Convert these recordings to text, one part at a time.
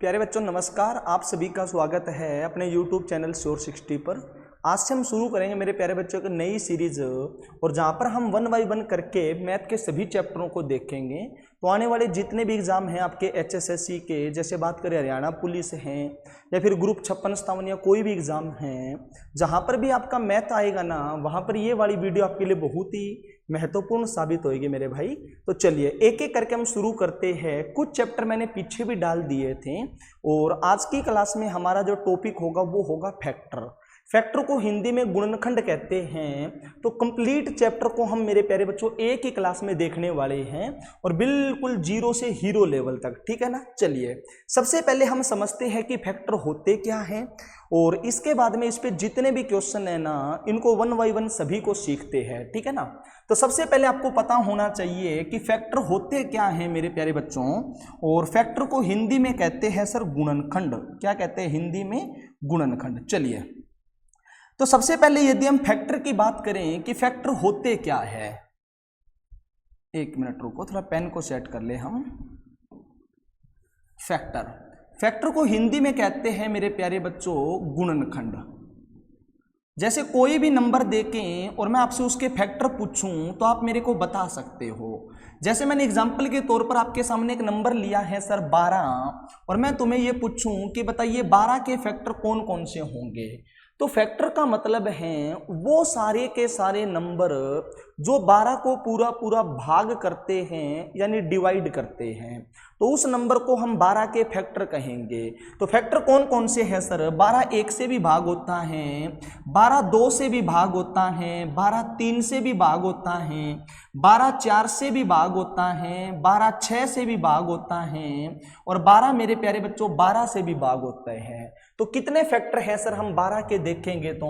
प्यारे बच्चों नमस्कार। आप सभी का स्वागत है अपने YouTube चैनल श्योर 60 पर। आज से हम शुरू करेंगे मेरे प्यारे बच्चों की नई सीरीज और जहां पर हम 1 बाय 1 करके मैथ के सभी चैप्टरों को देखेंगे। तो आने वाले जितने भी एग्जाम हैं आपके HSSC के, जैसे बात करें हरियाणा पुलिस हैं या फिर ग्रुप 56-57 या कोई भी एग्जाम है, जहां पर भी आपका मैथ आएगा ना, वहां पर ये वाली वीडियो आपके लिए बहुत ही महत्वपूर्ण साबित होगी मेरे भाई। तो चलिए एक एक करके हम शुरू करते हैं। कुछ चैप्टर मैंने पीछे भी डाल दिए थे और आज की क्लास में हमारा जो टॉपिक होगा वो होगा फैक्टर। फैक्टर को हिंदी में गुणनखंड कहते हैं। तो कंप्लीट चैप्टर को हम मेरे प्यारे बच्चों एक ही क्लास में देखने वाले हैं और बिल्कुल जीरो से हीरो लेवल तक, ठीक है ना। चलिए सबसे पहले हम समझते हैं कि फैक्टर होते क्या हैं और इसके बाद में इस पे जितने भी क्वेश्चन है ना, इनको 1 बाय 1 सभी को सीखते हैं, ठीक है ना। तो सबसे पहले आपको पता होना चाहिए कि फैक्टर होते क्या हैं मेरे प्यारे बच्चों। और फैक्टर को हिंदी में कहते हैं सर गुणनखंड। क्या कहते हैं हिंदी में? गुणनखंड। चलिए तो सबसे पहले यदि हम फैक्टर की बात करें कि फैक्टर होते क्या है, एक मिनट रुको, थोड़ा पेन को सेट कर ले हम। फैक्टर को हिंदी में कहते हैं मेरे प्यारे बच्चों गुणनखंड। जैसे कोई भी नंबर देकें और मैं आपसे उसके फैक्टर पूछूं तो आप मेरे को बता सकते हो। जैसे मैंने एग्जांपल के तौर पर आपके सामने एक नंबर लिया है सर 12 और मैं तुम्हें ये पूछूं कि बताइए 12 के फैक्टर कौन कौन से होंगे। तो फैक्टर का मतलब है वो सारे के सारे नंबर जो 12 को पूरा पूरा भाग करते हैं यानी डिवाइड करते हैं, तो उस नंबर को हम 12 के फैक्टर कहेंगे। तो फैक्टर कौन कौन से हैं सर? 12 1 से भी भाग होता है, 12 2 से भी भाग होता है, 12 3 से भी भाग होता है, 12 4 से भी भाग होता है, 12 6 से भी भाग होता है और 12 मेरे प्यारे बच्चों 12 से भी भाग होते हैं। तो कितने फैक्टर हैं सर? हम 12 के देखेंगे तो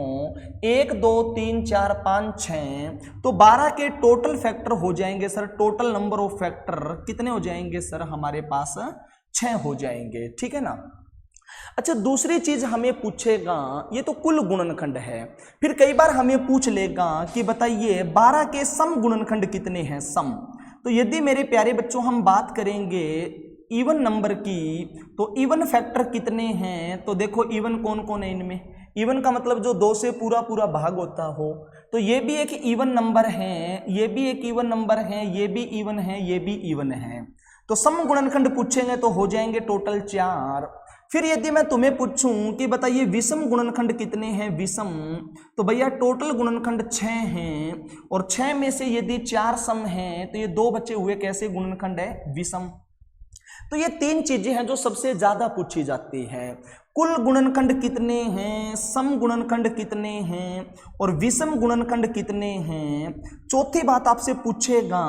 1 2 3 4 5 6, तो 12 के टोटल फैक्टर हो जाएंगे sir. Total number of factor कितने हो जाएंगे सर? हमारे पास 6 हो जाएंगे, ठीक है ना। अच्छा दूसरी चीज हमें पूछेगा, ये तो कुल गुणनखंड है, फिर कई बार हमें पूछ लेगा कि बताइए 12 के सम गुणनखंड कितने हैं, सम। तो यदि मेरे प्यारे बच्चों हम बात करेंगे इवन नंबर की, तो इवन फैक्टर कितने हैं? तो देखो इवन कौन कौन है इनमें। इवन का मतलब जो 2 से पूरा पूरा भाग होता हो, तो ये भी एक इवन नंबर है, ये भी एक इवन नंबर है, ये भी इवन है, ये भी इवन है। तो सम गुणनखंड पूछेंगे तो हो जाएंगे टोटल 4। फिर यदि मैं तुम्हें पूछूं कि बताइए विषम गुणनखंड कितने हैं, विषम, तो भैया टोटल गुणनखंड 6 हैं और 6 में से यदि 4 सम हैं तो ये 2 बचे हुए कैसे गुणनखंड है? विषम। तो ये 3 चीजें हैं जो सबसे ज्यादा पूछी जाती हैं। कुल गुणनखंड कितने हैं, सम गुणनखंड कितने हैं और विषम गुणनखंड कितने हैं। चौथी बात आपसे पूछेगा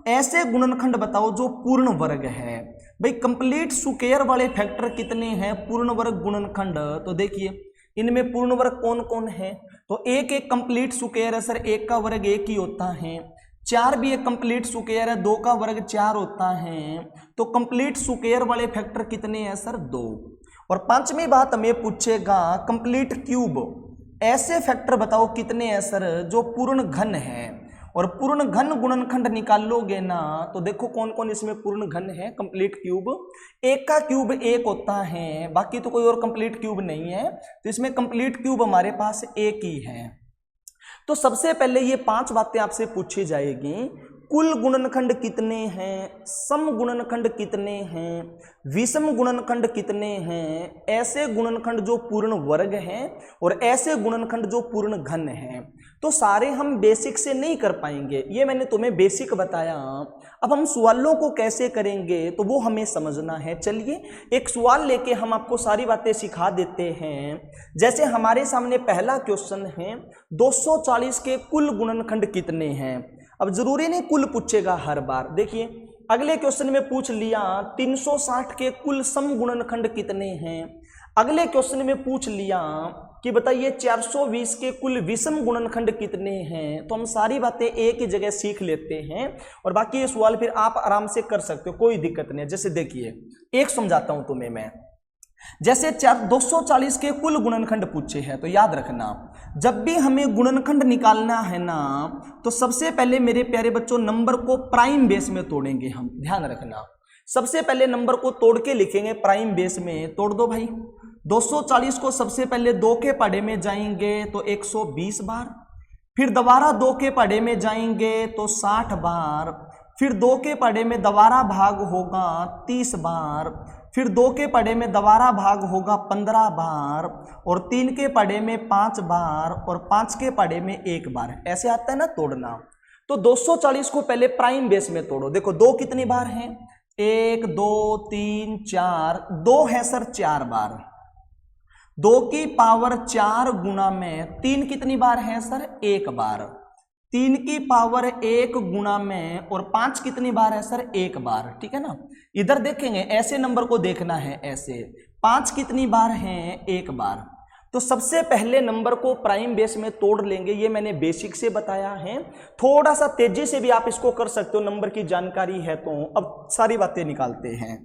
ऐसे गुणनखंड बताओ जो पूर्ण वर्ग है। भाई कंप्लीट स्क्वायर वाले फैक्टर कितने हैं पूर्ण वर्ग गुणनखंड। तो देखिए इनमें पूर्ण वर्ग कौन कौन है, तो एक एक कंप्लीट स्क्वायर है सर, 1 का वर्ग 1 ही होता है। 4 भी एक कंप्लीट स्क्वायर है, 2 का वर्ग 4 होता है। तो कंप्लीट स्क्वायर वाले फैक्टर कितने हैं सर? 2। और पांचवी बात हमें पूछेगा कंप्लीट क्यूब, ऐसे फैक्टर बताओ कितने हैं सर जो पूर्ण घन है। और पूर्ण घन गुणनखंड निकालोगे ना तो देखो कौन कौन इसमें पूर्ण घन है। कंप्लीट क्यूब, 1 का क्यूब 1 होता है, बाकी तो कोई और कंप्लीट क्यूब नहीं है, तो इसमें कंप्लीट क्यूब हमारे पास 1 ही है। तो सबसे पहले ये 5 बातें आपसे पूछी जाएगी। कुल गुणनखंड कितने हैं, सम गुणनखंड कितने हैं, विषम गुणनखंड कितने हैं, ऐसे गुणनखंड जो पूर्ण वर्ग हैं और ऐसे गुणनखंड जो पूर्ण घन हैं। तो सारे हम बेसिक से नहीं कर पाएंगे, ये मैंने तुम्हें बेसिक बताया। अब हम सवालों को कैसे करेंगे तो वो हमें समझना है। चलिए एक सवाल लेके हम आपको सारी बातें सिखा देते हैं। जैसे हमारे सामने पहला क्वेश्चन है 240 के कुल गुणनखंड कितने हैं। अब जरूरी नहीं कुल पूछेगा हर बार। देखिए अगले क्वेश्चन में पूछ लिया 360 के कुल सम गुणनखंड कितने हैं। अगले क्वेश्चन में पूछ लिया कि बताइए 420 के कुल विषम गुणनखंड कितने हैं। तो हम सारी बातें एक ही जगह सीख लेते हैं और बाकी ये सवाल फिर आप आराम से कर सकते हो, कोई दिक्कत नहीं है। जैसे देखिए एक समझाता हूं तुम्हें मैं, जैसे 240 के कुल गुणनखंड पूछे हैं तो याद रखना जब भी हमें गुणनखंड निकालना है ना तो सबसे पहले मेरे प्यारे बच्चों नंबर को प्राइम बेस में तोड़ेंगे हम, ध्यान रखना। सबसे पहले नंबर को तोड़ के लिखेंगे प्राइम बेस में, तोड़ दो भाई। 240 को सबसे पहले 2 के पढ़े में जाएंगे तो 120 बार, फिर दोबारा 2 के पढ़े में जाएंगे तो 60 बार, फिर 2 के पढ़े में दोबारा भाग होगा 30 बार, फिर 2 के पढ़े में दोबारा भाग होगा 15 बार, और 3 के पढ़े में 5 बार, और 5 के पढ़े में 1 बार। ऐसे आता है ना तोड़ना। तो 240 को पहले प्राइम बेस में तोड़ो। देखो 2 कितनी बार हैं, 1 2 3 4, 2 है सर 4 बार। 2 की पावर 4 गुना में 3 कितनी बार है सर, 1 बार। 3 की पावर 1 गुना में और 5 कितनी बार है सर, 1 बार। ठीक है ना। इधर देखेंगे ऐसे नंबर को देखना है, ऐसे 5 कितनी बार है, 1 बार। तो सबसे पहले नंबर को प्राइम बेस में तोड़ लेंगे, ये मैंने बेसिक से बताया है। थोड़ा सा तेजी से भी आप इसको कर सकते हो, नंबर की जानकारी है तो। अब सारी बातें निकालते हैं।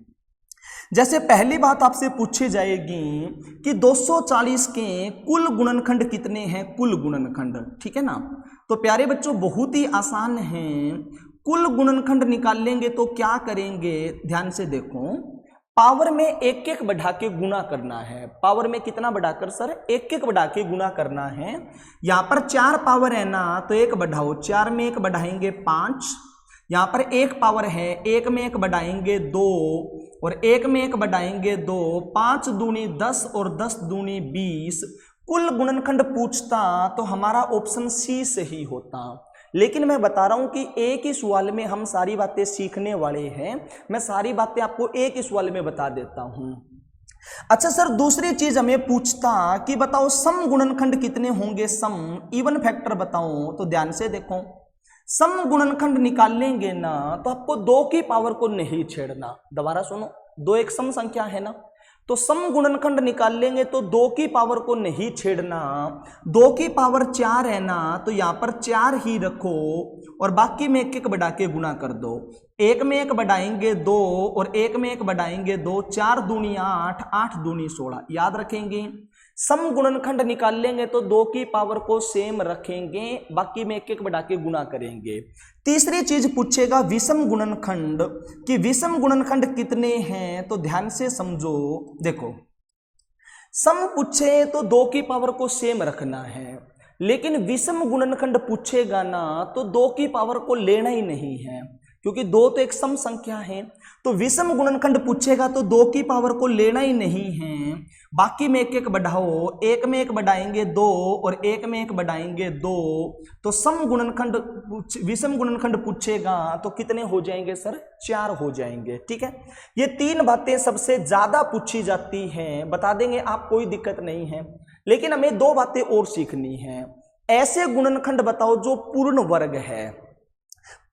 जैसे पहली बात आपसे पूछी जाएगी कि 240 के कुल गुणनखंड कितने हैं, कुल गुणनखंड। ठीक है ना। तो प्यारे बच्चों बहुत ही आसान है। कुल गुणनखंड निकाल लेंगे तो क्या करेंगे, ध्यान से देखो। पावर में 1 बढ़ा के गुना करना है। पावर में कितना बढ़ाकर सर, 1 बढ़ा के गुना करना है। यहाँ पर 4 पावर है ना, तो 1 बढ़ाओ, 4 में 1 बढ़ाएंगे 5। यहाँ पर 1 पावर है, 1 में 1 बढ़ाएंगे 2, और 1 में 1 बढ़ाएंगे 2। 5 दूनी 10 और 10 दूनी 20। कुल गुणनखंड पूछता तो हमारा ऑप्शन सी सही होता। लेकिन मैं बता रहा हूं कि एक ही सवाल में हम सारी बातें सीखने वाले हैं। मैं सारी बातें आपको एक ही सवाल में बता देता हूं। अच्छा सर, दूसरी चीज हमें पूछता कि बताओ सम गुणनखंड कितने होंगे, सम इवन फैक्टर बताओ। तो ध्यान से देखो, सम गुणनखंड निकाल लेंगे ना तो आपको 2 की पावर को नहीं छेड़ना। दोबारा सुनो, 2 एक सम संख्या है ना, तो सम गुणनखंड निकाल लेंगे तो 2 की पावर को नहीं छेड़ना। 2 की पावर 4 है ना, तो यहां पर 4 ही रखो और बाकी में 1 बढ़ा के गुना कर दो। 1 में 1 बढ़ाएंगे 2 और 1 में 1 बढ़ाएंगे 2। 4 दूनी 8, 8 दूनी 16। याद रखेंगे। सम गुणनखंड निकाल लेंगे तो 2 की पावर को सेम रखेंगे, बाकी में 1 बढ़ा के गुना करेंगे। तीसरी चीज पूछेगा विषम गुणनखंड, कि विषम गुणनखंड कितने हैं। तो ध्यान से समझो, देखो सम पूछे तो 2 की पावर को सेम रखना है, लेकिन विषम गुणनखंड पूछेगा ना तो 2 की पावर को लेना ही नहीं है, क्योंकि 2 तो एक सम संख्या है। तो विषम गुणनखंड पूछेगा तो 2 की पावर को लेना ही नहीं है, बाकी में 1 बढ़ाओ। 1 में 1 बढ़ाएंगे 2 और 1 में 1 बढ़ाएंगे 2। तो सम गुणनखंड विषम गुणनखंड पूछेगा तो कितने हो जाएंगे सर, 4 हो जाएंगे। ठीक है। ये 3 बातें सबसे ज्यादा पूछी जाती हैं, बता देंगे आप, कोई दिक्कत नहीं है। लेकिन हमें 2 बातें और सीखनी है। ऐसे गुणनखंड बताओ जो पूर्ण वर्ग है।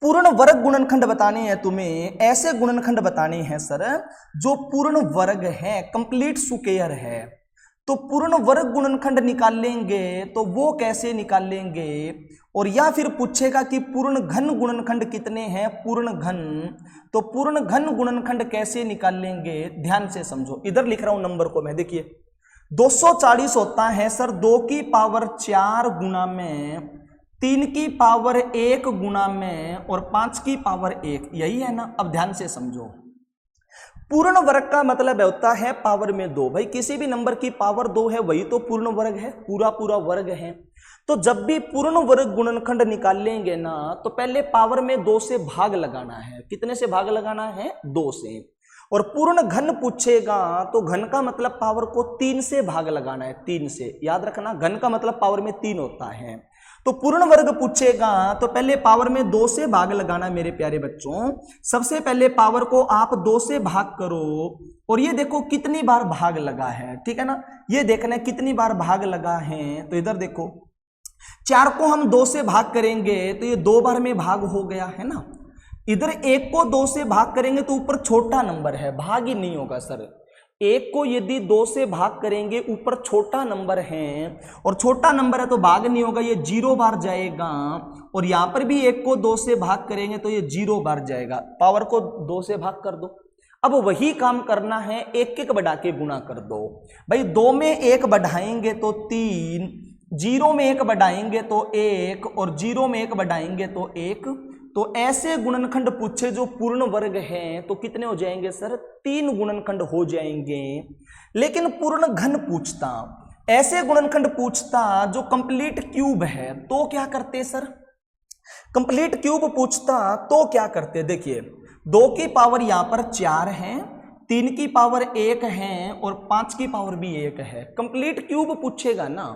पूर्ण वर्ग गुणनखंड बताने हैं तुम्हें, ऐसे गुणनखंड बताने हैं सर जो पूर्ण वर्ग है, कंप्लीट स्क्वायर है। तो पूर्ण वर्ग गुणनखंड निकाल लेंगे तो वो कैसे निकाल लेंगे, और या फिर पूछेगा कि पूर्ण घन गुणनखंड कितने हैं, पूर्ण घन। तो पूर्ण घन गुणनखंड कैसे निकाल लेंगे, ध्यान से समझो। इधर लिख रहा हूं नंबर को मैं, देखिए 240 होता है सर 2 की पावर 4 गुना में 3 की पावर 1 गुना में और 5 की पावर 1, यही है ना। अब ध्यान से समझो, पूर्ण वर्ग का मतलब होता है पावर में 2। भाई किसी भी नंबर की पावर 2 है वही तो पूर्ण वर्ग है, पूरा पूरा वर्ग है। तो जब भी पूर्ण वर्ग गुणनखंड निकाल लेंगे ना तो पहले पावर में 2 से भाग लगाना है। कितने से भाग लगाना है, 2 से। और पूर्ण घन पूछेगा तो घन का मतलब पावर को 3 से भाग लगाना है, 3 से। याद रखना, घन का मतलब पावर में 3 होता है। तो पूर्ण वर्ग पूछेगा तो पहले पावर में 2 से भाग लगाना मेरे प्यारे बच्चों। सबसे पहले पावर को आप 2 से भाग करो और ये देखो कितनी बार भाग लगा है। ठीक है ना, ये देखना है कितनी बार भाग लगा है। तो इधर देखो 4 को हम 2 से भाग करेंगे तो ये 2 बार में भाग हो गया है ना। इधर 1 को 2 से भाग करेंगे तो ऊपर छोटा नंबर है, भाग ही नहीं होगा सर। 1 को यदि 2 से भाग करेंगे ऊपर छोटा नंबर है और छोटा नंबर है तो भाग नहीं होगा, ये 0 बार जाएगा। और यहां पर भी 1 को 2 से भाग करेंगे तो ये 0 बार जाएगा। पावर को 2 से भाग कर दो। अब वही काम करना है, 1 बढ़ा के गुणा कर दो। भाई 2 में 1 बढ़ाएंगे तो 3, 0 में 1 बढ़ाएंगे तो 1 और 0 में 1 बढ़ाएंगे तो 1। तो ऐसे गुणनखंड पूछे जो पूर्ण वर्ग हैं तो कितने हो जाएंगे सर, 3 गुणनखंड हो जाएंगे। लेकिन पूर्ण घन पूछता, ऐसे गुणनखंड पूछता जो कंप्लीट क्यूब है तो क्या करते सर, कंप्लीट क्यूब पूछता तो क्या करते, देखिए 2 की पावर यहां पर 4 है, 3 की पावर 1 है और 5 की पावर भी 1 है। कंप्लीट क्यूब पूछेगा ना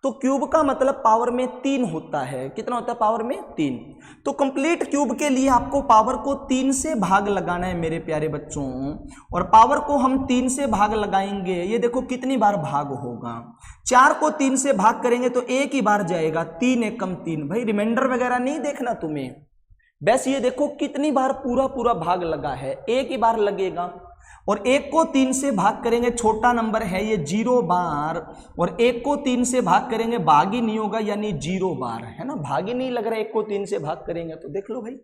तो क्यूब का मतलब पावर में 3 होता है, कितना होता है पावर में 3। तो कंप्लीट क्यूब के लिए आपको पावर को 3 से भाग लगाना है मेरे प्यारे बच्चों, और पावर को हम 3 से भाग लगाएंगे, ये देखो कितनी बार भाग होगा, 4 को 3 से भाग करेंगे तो एक ही बार जाएगा, 3 एकम 3। भाई रिमाइंडर वगैरह नहीं देखना तुम्हें, बस ये देखो कितनी बार पूरा पूरा भाग लगा है, एक ही बार लगेगा। और 1 को 3 से भाग करेंगे, छोटा नंबर है ये 0 बार, और 1 को 3 से भाग करेंगे भाग ही नहीं होगा यानी 0 बार, है ना, भाग ही नहीं लग रहा है 1 को 3 से भाग करेंगे तो देख लो भाई,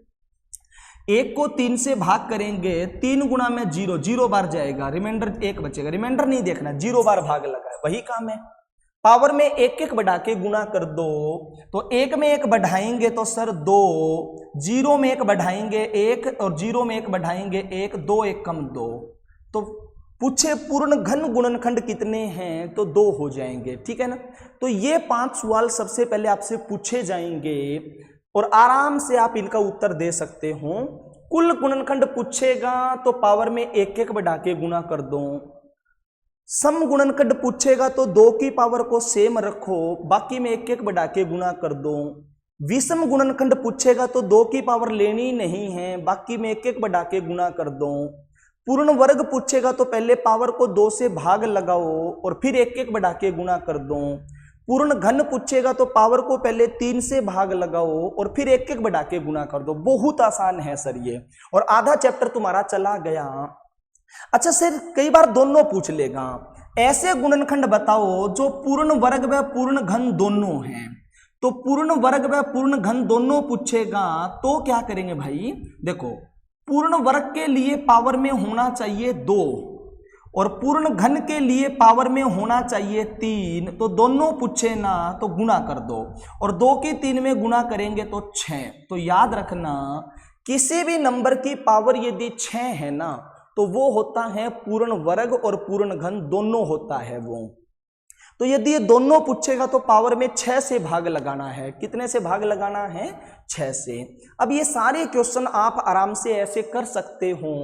1 को 3 से भाग करेंगे 3 गुना में 0, 0 बार जाएगा, रिमाइंडर 1 बचेगा, रिमाइंडर नहीं देखना, 0 बार भाग लगा है, वही काम है। पावर में 1 बढ़ा के गुना कर दो, तो 1 में 1 बढ़ाएंगे तो सर 2, 0 में 1 बढ़ाएंगे 1 और 0 में 1 बढ़ाएंगे 1, 2 एकम 2। तो पूछे पूर्ण घन गुणनखंड कितने हैं तो 2 हो जाएंगे, ठीक है ना। तो ये 5 सवाल सबसे पहले आपसे पूछे जाएंगे और आराम से आप इनका उत्तर दे सकते हो। कुल गुणनखंड पूछेगा तो पावर में 1 बढ़ा के गुना कर दो, सम गुणनखंड पूछेगा तो 2 की पावर को सेम रखो, बाकी में 1 बढ़ा के गुना कर दो। विषम गुणनखंड पूछेगा तो 2 की पावर लेनी नहीं है, बाकी में 1 बढ़ा के गुना कर दो। पूर्ण वर्ग पूछेगा तो पहले पावर को 2 से भाग लगाओ और फिर 1 बढ़ा के गुना कर दो। पूर्ण घन पूछेगा तो पावर को पहले 3 से भाग लगाओ और फिर 1 बढ़ा के गुना कर दो। बहुत आसान है सर ये, और आधा चैप्टर तुम्हारा चला गया। अच्छा सर कई बार दोनों पूछ लेगा, ऐसे गुणनखंड बताओ जो पूर्ण वर्ग व पूर्ण घन दोनों हैं। तो पूर्ण वर्ग व पूर्ण घन दोनों पूछेगा तो क्या करेंगे भाई, देखो पूर्ण वर्ग के लिए पावर में होना चाहिए 2 और पूर्ण घन के लिए पावर में होना चाहिए 3, तो दोनों पूछे ना तो गुना कर दो, और 2 की 3 में गुना करेंगे तो 6। तो याद रखना किसी भी नंबर की पावर यदि 6 है ना तो वो होता है पूर्ण वर्ग और पूर्ण घन दोनों होता है वो। तो यदि ये दोनों पूछेगा तो पावर में 6 से भाग लगाना है, कितने से भाग लगाना है, 6 से। अब ये सारे क्वेश्चन आप आराम से ऐसे कर सकते हो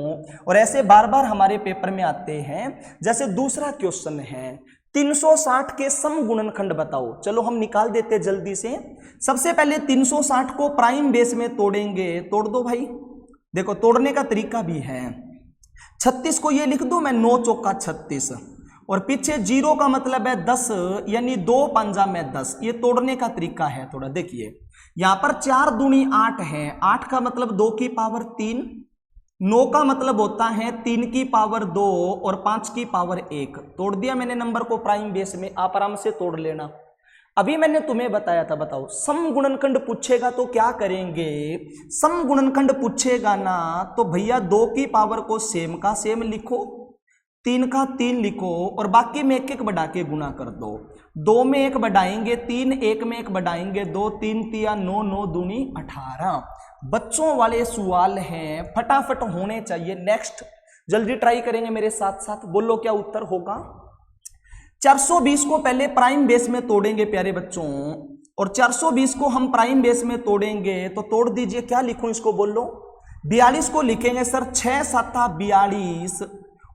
और ऐसे बार बार हमारे पेपर में आते हैं। जैसे दूसरा क्वेश्चन है 360 के सम गुणनखंड बताओ, चलो हम निकाल देते जल्दी से। सबसे पहले 360 को प्राइम बेस में तोड़ेंगे, तोड़ दो भाई, देखो तोड़ने का तरीका भी है। 36 को ये लिख दो मैं, 9 चौका 36, और पीछे 0 का मतलब है 10 यानी 2 पंजा में 10, ये तोड़ने का तरीका है। थोड़ा देखिए यहां पर 4 दूनी 8 है, 8 का मतलब 2 की पावर 3, 9 का मतलब होता है 3 की पावर 2 और 5 की पावर 1। तोड़ दिया मैंने नंबर को प्राइम बेस में, आप आराम से तोड़ लेना। अभी मैंने तुम्हें बताया था, बताओ सम गुणनखंड पूछेगा तो क्या करेंगे। सम गुणनखंड पूछेगा ना तो भैया 2 की पावर को सेम का सेम लिखो, 3 का 3 लिखो और बाकी में 1 बढ़ा के गुना कर दो। 2 में 1 बढ़ाएंगे 3, 1 में 1 बढ़ाएंगे 2, 3 तिया 9, 9 दूनी 18। बच्चों वाले सवाल हैं, फटाफट होने चाहिए। नेक्स्ट जल्दी ट्राई करेंगे मेरे साथ साथ, बोलो क्या उत्तर होगा। 420 को पहले प्राइम बेस में तोड़ेंगे प्यारे बच्चों, और 420 को हम प्राइम बेस में तोड़ेंगे तो तोड़ दीजिए, क्या लिखूं इसको बोलो। 42 को लिखेंगे सर 6 7 42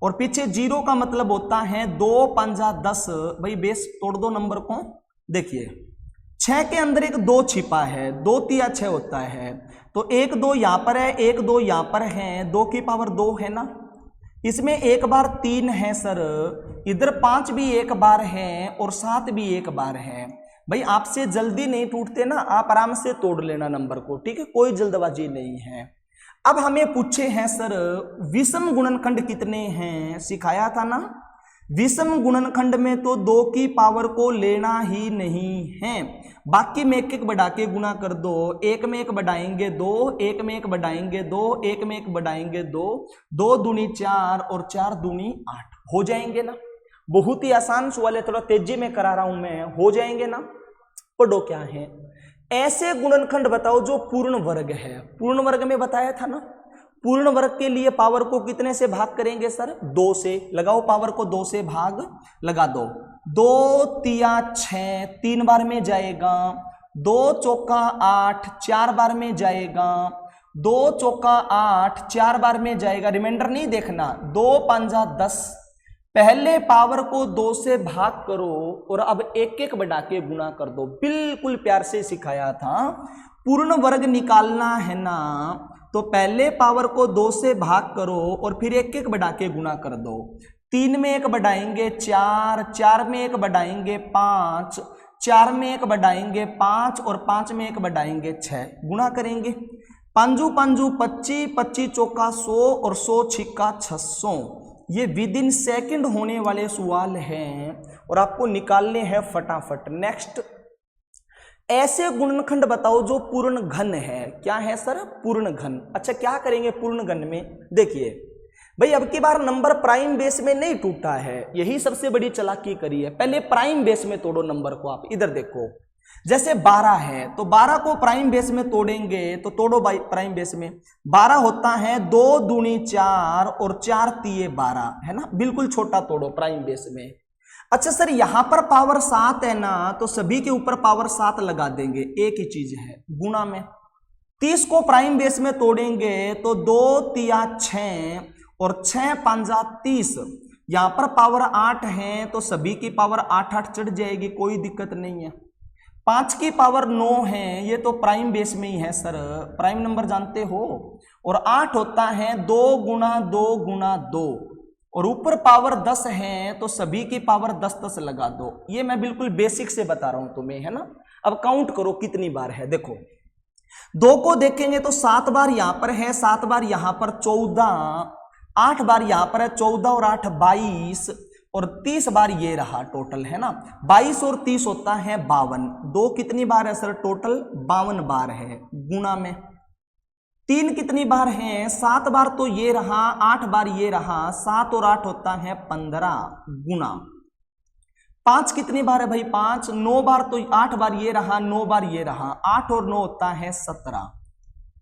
और पीछे 0 का मतलब होता है 2 पंजा 10। भाई बेस तोड़ दो नंबर को, देखिए 6 के अंदर एक 2 छिपा है, 2 तिया 6 होता है, तो 1 2 यहां पर है, 1 2 यहां पर है, 2 की पावर 2 है ना, इसमें 1 बार 3 है सर, इधर 5 भी 1 बार है और 7 भी 1 बार है। भाई आपसे जल्दी नहीं टूटते ना, आप आराम से तोड़ लेना नंबर को, ठीक है, कोई जल्दबाजी नहीं है। अब हमें पूछे हैं सर विषम गुणनखंड कितने हैं, सिखाया था ना। विषम गुणनखंड में तो 2 की पावर को लेना ही नहीं है, बाकी में 1 बढ़ा के गुना कर दो। 1 में 1 बढ़ाएंगे 2, 1 में 1 बढ़ाएंगे 2, 1 में 1 बढ़ाएंगे 2, 2 दूनी 4 और 4 दूनी 8 हो जाएंगे ना। बहुत ही आसान सवाल है, थोड़ा तेजी में करा रहा हूं मैं, हो जाएंगे ना। पढ़ो क्या है, ऐसे गुणनखंड बताओ जो पूर्ण वर्ग है। पूर्ण वर्ग में बताया था ना, पूर्ण वर्ग के लिए पावर को कितने से भाग करेंगे सर? 2 से। लगाओ पावर को 2 से भाग लगा दो। 2 तिया 6, 3 बार में जाएगा। 2 चौका 8, 4 बार में जाएगा। 2 चौका 8, 4 बार में जाएगा। रिमाइंडर नहीं देखना। 2 पंजा 10। पहले पावर को 2 से भाग करो और अब एक एक बढ़ा के गुणा कर दो। बिल्कुल प्यार से सिखाया था। पूर्ण वर्ग निकालना है ना, तो पहले पावर को 2 से भाग करो और फिर एक एक बढ़ा के गुणा कर दो। 3 में 1 बढ़ाएंगे 4, 4 में 1 बढ़ाएंगे 5, 4 में 1 बढ़ाएंगे 5 और 5 में 1 बढ़ाएंगे 6। गुणा करेंगे। 5 5 25, 25 चौका 100 और 100 छिक्का 600। ये विद इन सेकेंड होने वाले सवाल हैं और आपको निकालने हैं फटाफट। नेक्स्ट, ऐसे गुणनखंड बताओ जो पूर्ण घन है। क्या है सर? पूर्ण घन। अच्छा, क्या करेंगे पूर्ण घन में? देखिए भाई, अब की बार नंबर प्राइम बेस में नहीं टूटा है, यही सबसे बड़ी चालाकी करी है। पहले प्राइम बेस में तोड़ो नंबर को। आप इधर देखो, जैसे 12 है तो 12 को प्राइम बेस में तोड़ेंगे तो तोड़ो प्राइम बेस में। 12 होता है 2 दूनी 4 और 4 तिये 12, है ना? बिल्कुल छोटा तोड़ो प्राइम बेस में। अच्छा सर, यहां पर पावर 7 है ना, तो सभी के ऊपर पावर 7 लगा देंगे। एक ही चीज है, गुणा में। 30 को प्राइम बेस में तोड़ेंगे तो 2 तिया 6 और 6 पंजा 30। यहां पर पावर 8 है तो सभी की पावर 8 चढ़ जाएगी, कोई दिक्कत नहीं है। 5 की पावर 9 है, ये तो प्राइम बेस में ही है सर, प्राइम नंबर जानते हो। और 8 होता है 2 गुना 2 गुना 2 और ऊपर पावर 10 है तो सभी की पावर 10 10 लगा दो। ये मैं बिल्कुल बेसिक से बता रहा हूं तुम्हें, है ना? अब काउंट करो कितनी बार है। देखो 2 को देखेंगे तो 7 बार यहां पर है, 7 बार यहां पर 14, 8 बार यहां पर है 14 और 8 22 और 30 बार ये रहा टोटल, है ना? 22 और 30 होता है 52। 2 कितनी बार है सर? टोटल 52 बार है। गुणा में 3 कितनी बार है? 7 बार तो ये रहा, 8 बार ये रहा, 7 और 8 होता है 15। गुणा 5 कितनी बार है भाई? 5। 9 बार तो 8 बार ये रहा, 9 बार ये रहा, 8 और 9 होता है 17।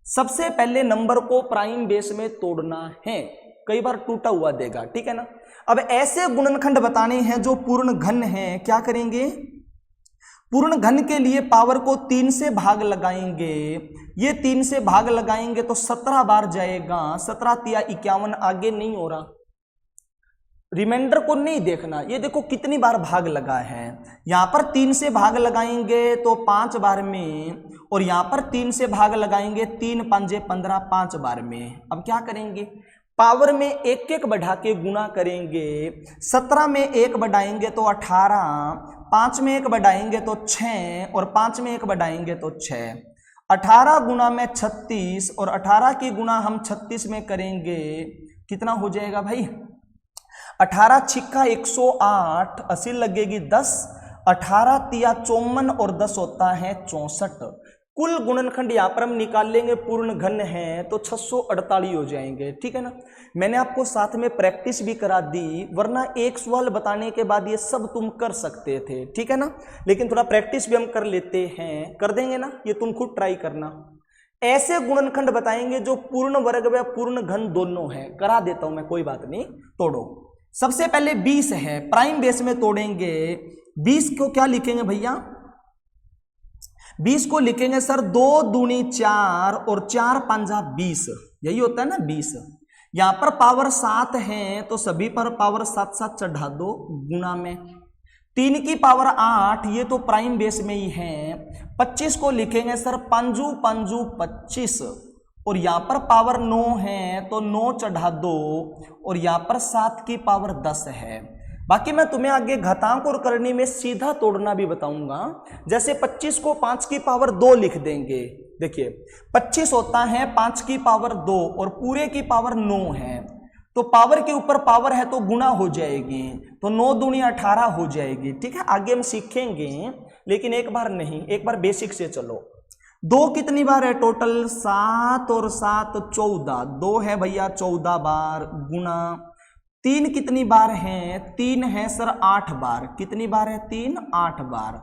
सबसे पहले नंबर को प्राइम बेस में तोड़ना है, कई बार टूटा हुआ देगा, ठीक है ना? अब ऐसे गुणनखंड बताने हैं जो पूर्ण घन है। क्या करेंगे? पूर्ण घन के लिए पावर को 3 से भाग लगाएंगे। ये 3 से भाग लगाएंगे तो 17 बार जाएगा। 17 तिया 51, आगे नहीं हो रहा। रिमाइंडर को नहीं देखना, ये देखो कितनी बार भाग लगा है। यहां पर 3 से भाग लगाएंगे तो 5 बार में, और यहां पर 3 से भाग लगाएंगे 3 पंजे 15, 5 बार में। अब क्या करेंगे? पावर में एक एक बढ़ा के गुणा करेंगे। 17 में 1 बढ़ाएंगे तो 18, 5 में 1 बढ़ाएंगे तो 6 और 5 में 1 बढ़ाएंगे तो 6। 18 गुणा में 36 और 18 की गुणा हम 36 में करेंगे, कितना हो जाएगा भाई? 18 छिक्का 108, 80 लगेगी 10, 18 तिया 54 और 10 होता है 64। कुल गुणनखंड यहां पर हम निकाल लेंगे, पूर्ण घन है तो 648 हो जाएंगे, ठीक है ना? मैंने आपको साथ में प्रैक्टिस भी करा दी, वरना एक सवाल बताने के बाद ये सब तुम कर सकते थे, ठीक है ना? लेकिन थोड़ा प्रैक्टिस भी हम कर लेते हैं, कर देंगे ना? ये तुम खुद ट्राई करना। ऐसे गुणनखंड बताएंगे जो पूर्ण वर्ग व पूर्ण घन दोनों है। करा देता हूं मैं, कोई बात नहीं, तोड़ो। सबसे पहले 20 है, प्राइम बेस में तोड़ेंगे। 20 को क्या लिखेंगे भैया? 20 को लिखेंगे सर 2 दूनी 4 और 4 पंजा 20, यही होता है ना 20। यहां पर पावर 7 है तो सभी पर पावर 7 7 चढ़ा दो। गुणा में 3 की पावर 8, ये तो प्राइम बेस में ही है। 25 को लिखेंगे सर 5 5 25 और यहां पर पावर 9 है तो 9 चढ़ा दो और यहां पर 7 की पावर 10 है। बाकी मैं तुम्हें आगे घातांक और करनी में सीधा तोड़ना भी बताऊंगा। जैसे 25 को 5 की पावर 2 लिख देंगे। देखिए 25 होता है 5 की पावर 2 और पूरे की पावर 9 है, तो पावर के ऊपर पावर है तो गुणा हो जाएगी, तो 9 दूनी 18 हो जाएगी, ठीक है? आगे हम सीखेंगे, लेकिन एक बार नहीं, एक बार बेसिक से चलो। 2 कितनी बार है? टोटल 7 और 7 14, 2 है भैया 14 बार। गुणा 3 कितनी बार है? 3 है सर 8 बार। कितनी बार है? 3 8 बार।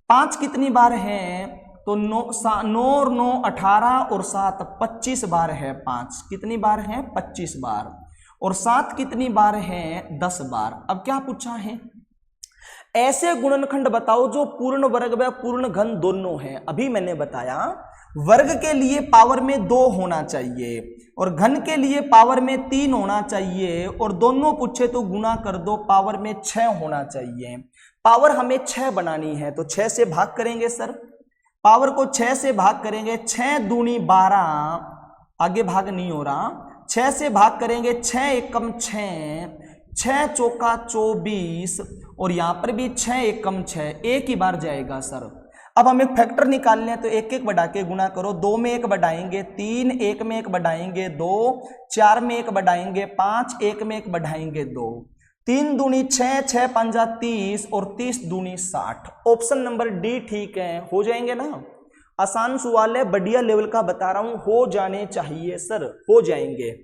5 कितनी बार है? तो 9 और 9 18 और 7 25 बार है 5, कितनी बार है 25 बार, और 7 कितनी बार है 10 बार। अब क्या पूछा है, ऐसे गुणनखंड बताओ जो पूर्ण वर्ग व पूर्ण घन दोनों हैं। अभी मैंने बताया वर्ग के लिए पावर में 2 होना चाहिए और घन के लिए पावर में 3 होना चाहिए, और दोनों पूछे तो गुना कर दो, पावर में 6 होना चाहिए। पावर हमें 6 बनानी है तो 6 से भाग करेंगे सर, पावर को 6 से भाग करेंगे, 6 दूनी 12, आगे भाग नहीं हो रहा, 6 से भाग करेंगे, 6 एकम 6, 6 चौका 24, और यहां पर भी 6 एकम 6, एक ही बार जाएगा सर। अब हमें फैक्टर निकालने हैं तो एक एक बढ़ा के गुना करो, 2 में 1 बढ़ाएंगे 3, 1 में 1 बढ़ाएंगे 2, 4 में 1 बढ़ाएंगे 5, 1 में 1 बढ़ाएंगे 2, 3 दूनी 6, 6 पंजा 30 और 30 दूनी 60। ऑप्शन नंबर डी ठीक है, हो जाएंगे ना। आसान सवाल है, बढ़िया लेवल का बता रहा हूं, हो जाने चाहिए सर, हो जाएंगे।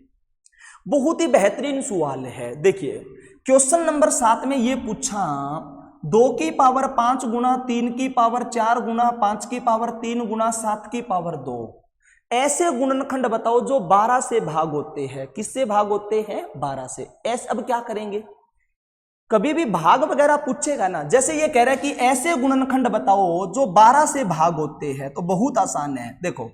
बहुत ही बेहतरीन सवाल है। देखिए क्वेश्चन नंबर 7 में ये पूछा 2 की पावर 5 गुना 3 की पावर 4 गुना 5 की पावर 3 गुना 7 की पावर 2, ऐसे गुणनखंड बताओ जो 12 से भाग होते हैं। किससे भाग होते हैं? 12 से। ऐसे अब क्या करेंगे, कभी भी भाग वगैरह पूछेगा ना, जैसे ये कह रहा है कि ऐसे गुणनखंड बताओ जो 12 से भाग होते हैं, तो बहुत आसान है। देखो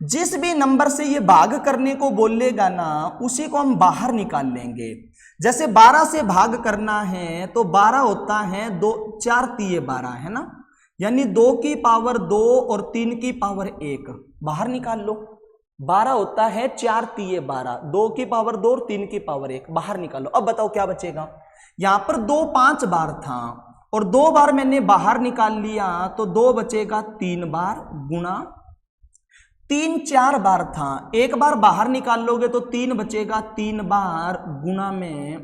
जिस भी नंबर से ये भाग करने को बोलेगा ना, उसी को हम बाहर निकाल लेंगे। जैसे 12 से भाग करना है तो 12 होता है 2, 4 तिये 12 है ना, यानी 2 की पावर 2 और 3 की पावर 1 बाहर निकाल लो। 12 होता है 4 तिये 12, 2 की पावर 2 और 3 की पावर 1 बाहर निकालो। अब बताओ क्या बचेगा, यहां पर 2 5 बार था और 2 बार मैंने बाहर निकाल लिया, तो 2 बचेगा 3 बार गुना 3 4 बार था, 1 बार बाहर निकाल लोगे तो 3 बचेगा 3 बार गुना में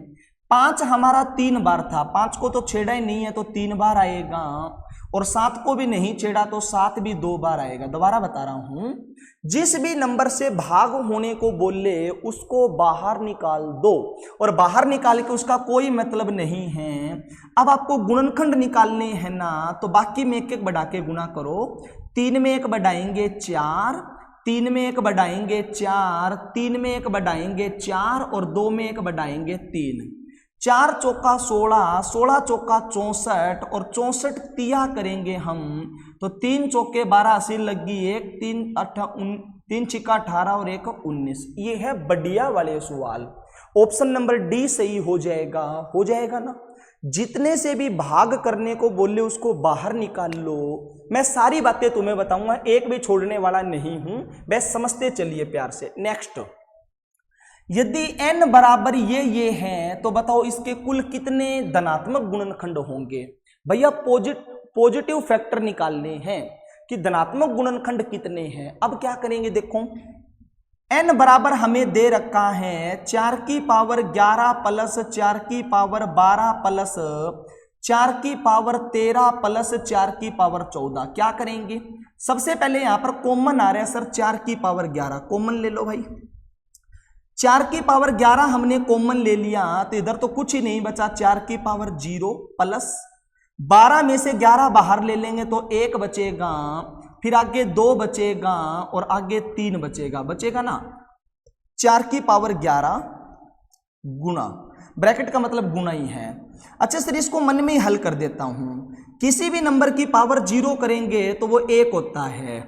5 हमारा 3 बार था, 5 को तो छेड़ा ही नहीं है तो 3 बार आएगा, और 7 को भी नहीं छेड़ा तो 7 भी 2 बार आएगा। दोबारा बता रहा हूं, जिस भी नंबर से भाग होने को बोले उसको बाहर निकाल दो, और बाहर निकाल के उसका कोई मतलब नहीं है। अब आपको गुणनखंड निकालने हैं ना, तो बाकी में एक एक बढ़ा के गुना करो। 3 में 1 बढ़ाएंगे 4, 3 में 1 बढ़ाएंगे 4, 3 में 1 बढ़ाएंगे 4 और 2 में 1 बढ़ाएंगे 3, 4 चौका 16, 16 चौका 64 और 64 तिया करेंगे हम, तो 3 चौके 12 80 लगी 1, 3 छिक्का 18 और 1 19। ये है बढ़िया वाले सवाल, ऑप्शन नंबर डी सही हो जाएगा ना। जितने से भी भाग करने को बोले उसको बाहर निकाल लो। मैं सारी बातें तुम्हें बताऊंगा, एक भी छोड़ने वाला नहीं हूं, बस समझते चलिए प्यार से। नेक्स्ट, यदि n बराबर ये हैं तो बताओ इसके कुल कितने धनात्मक गुणनखंड होंगे। भैया पॉजिटिव फैक्टर निकालने हैं कि धनात्मक गुणनखंड कितने हैं। अब क्या करेंगे, देखो n बराबर हमें दे रखा है 4 की पावर 11 प्लस 4 की पावर 12 प्लस 4 की पावर 13 प्लस 4 की पावर 14। क्या करेंगे, सबसे पहले यहां पर कॉमन आ रहा है सर 4 की पावर 11, कॉमन ले लो भाई। 4 की पावर 11 हमने कॉमन ले लिया तो इधर तो कुछ ही नहीं बचा, 4 की पावर 0 प्लस 12 में से 11 बाहर ले लेंगे तो 1 बचेगा, फिर आगे 2 बचेगा और आगे 3 बचेगा ना। 4 की पावर 11 गुना, ब्रैकेट का मतलब गुना ही है। अच्छा सर इसको मन में ही हल कर देता हूं, किसी भी नंबर की पावर 0 करेंगे तो वो 1 होता है,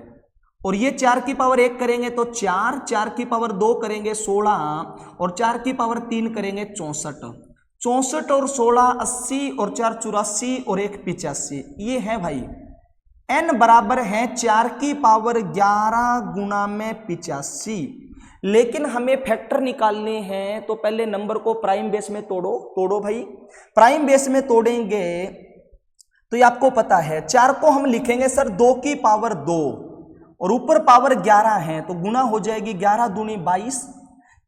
और ये 4 की पावर 1 करेंगे तो 4, 4 की पावर 2 करेंगे 16 और 4 की पावर 3 करेंगे 64, 64 और 16 80 और 4 84 और 1 85। ये है भाई n बराबर है 4 की पावर 11 गुना में 85। लेकिन हमें फैक्टर निकालने हैं तो पहले नंबर को प्राइम बेस में तोड़ो भाई। प्राइम बेस में तोड़ेंगे तो ये आपको पता है 4 को हम लिखेंगे सर 2 की पावर 2 और ऊपर पावर 11 है तो गुना हो जाएगी 11 दूनी 22।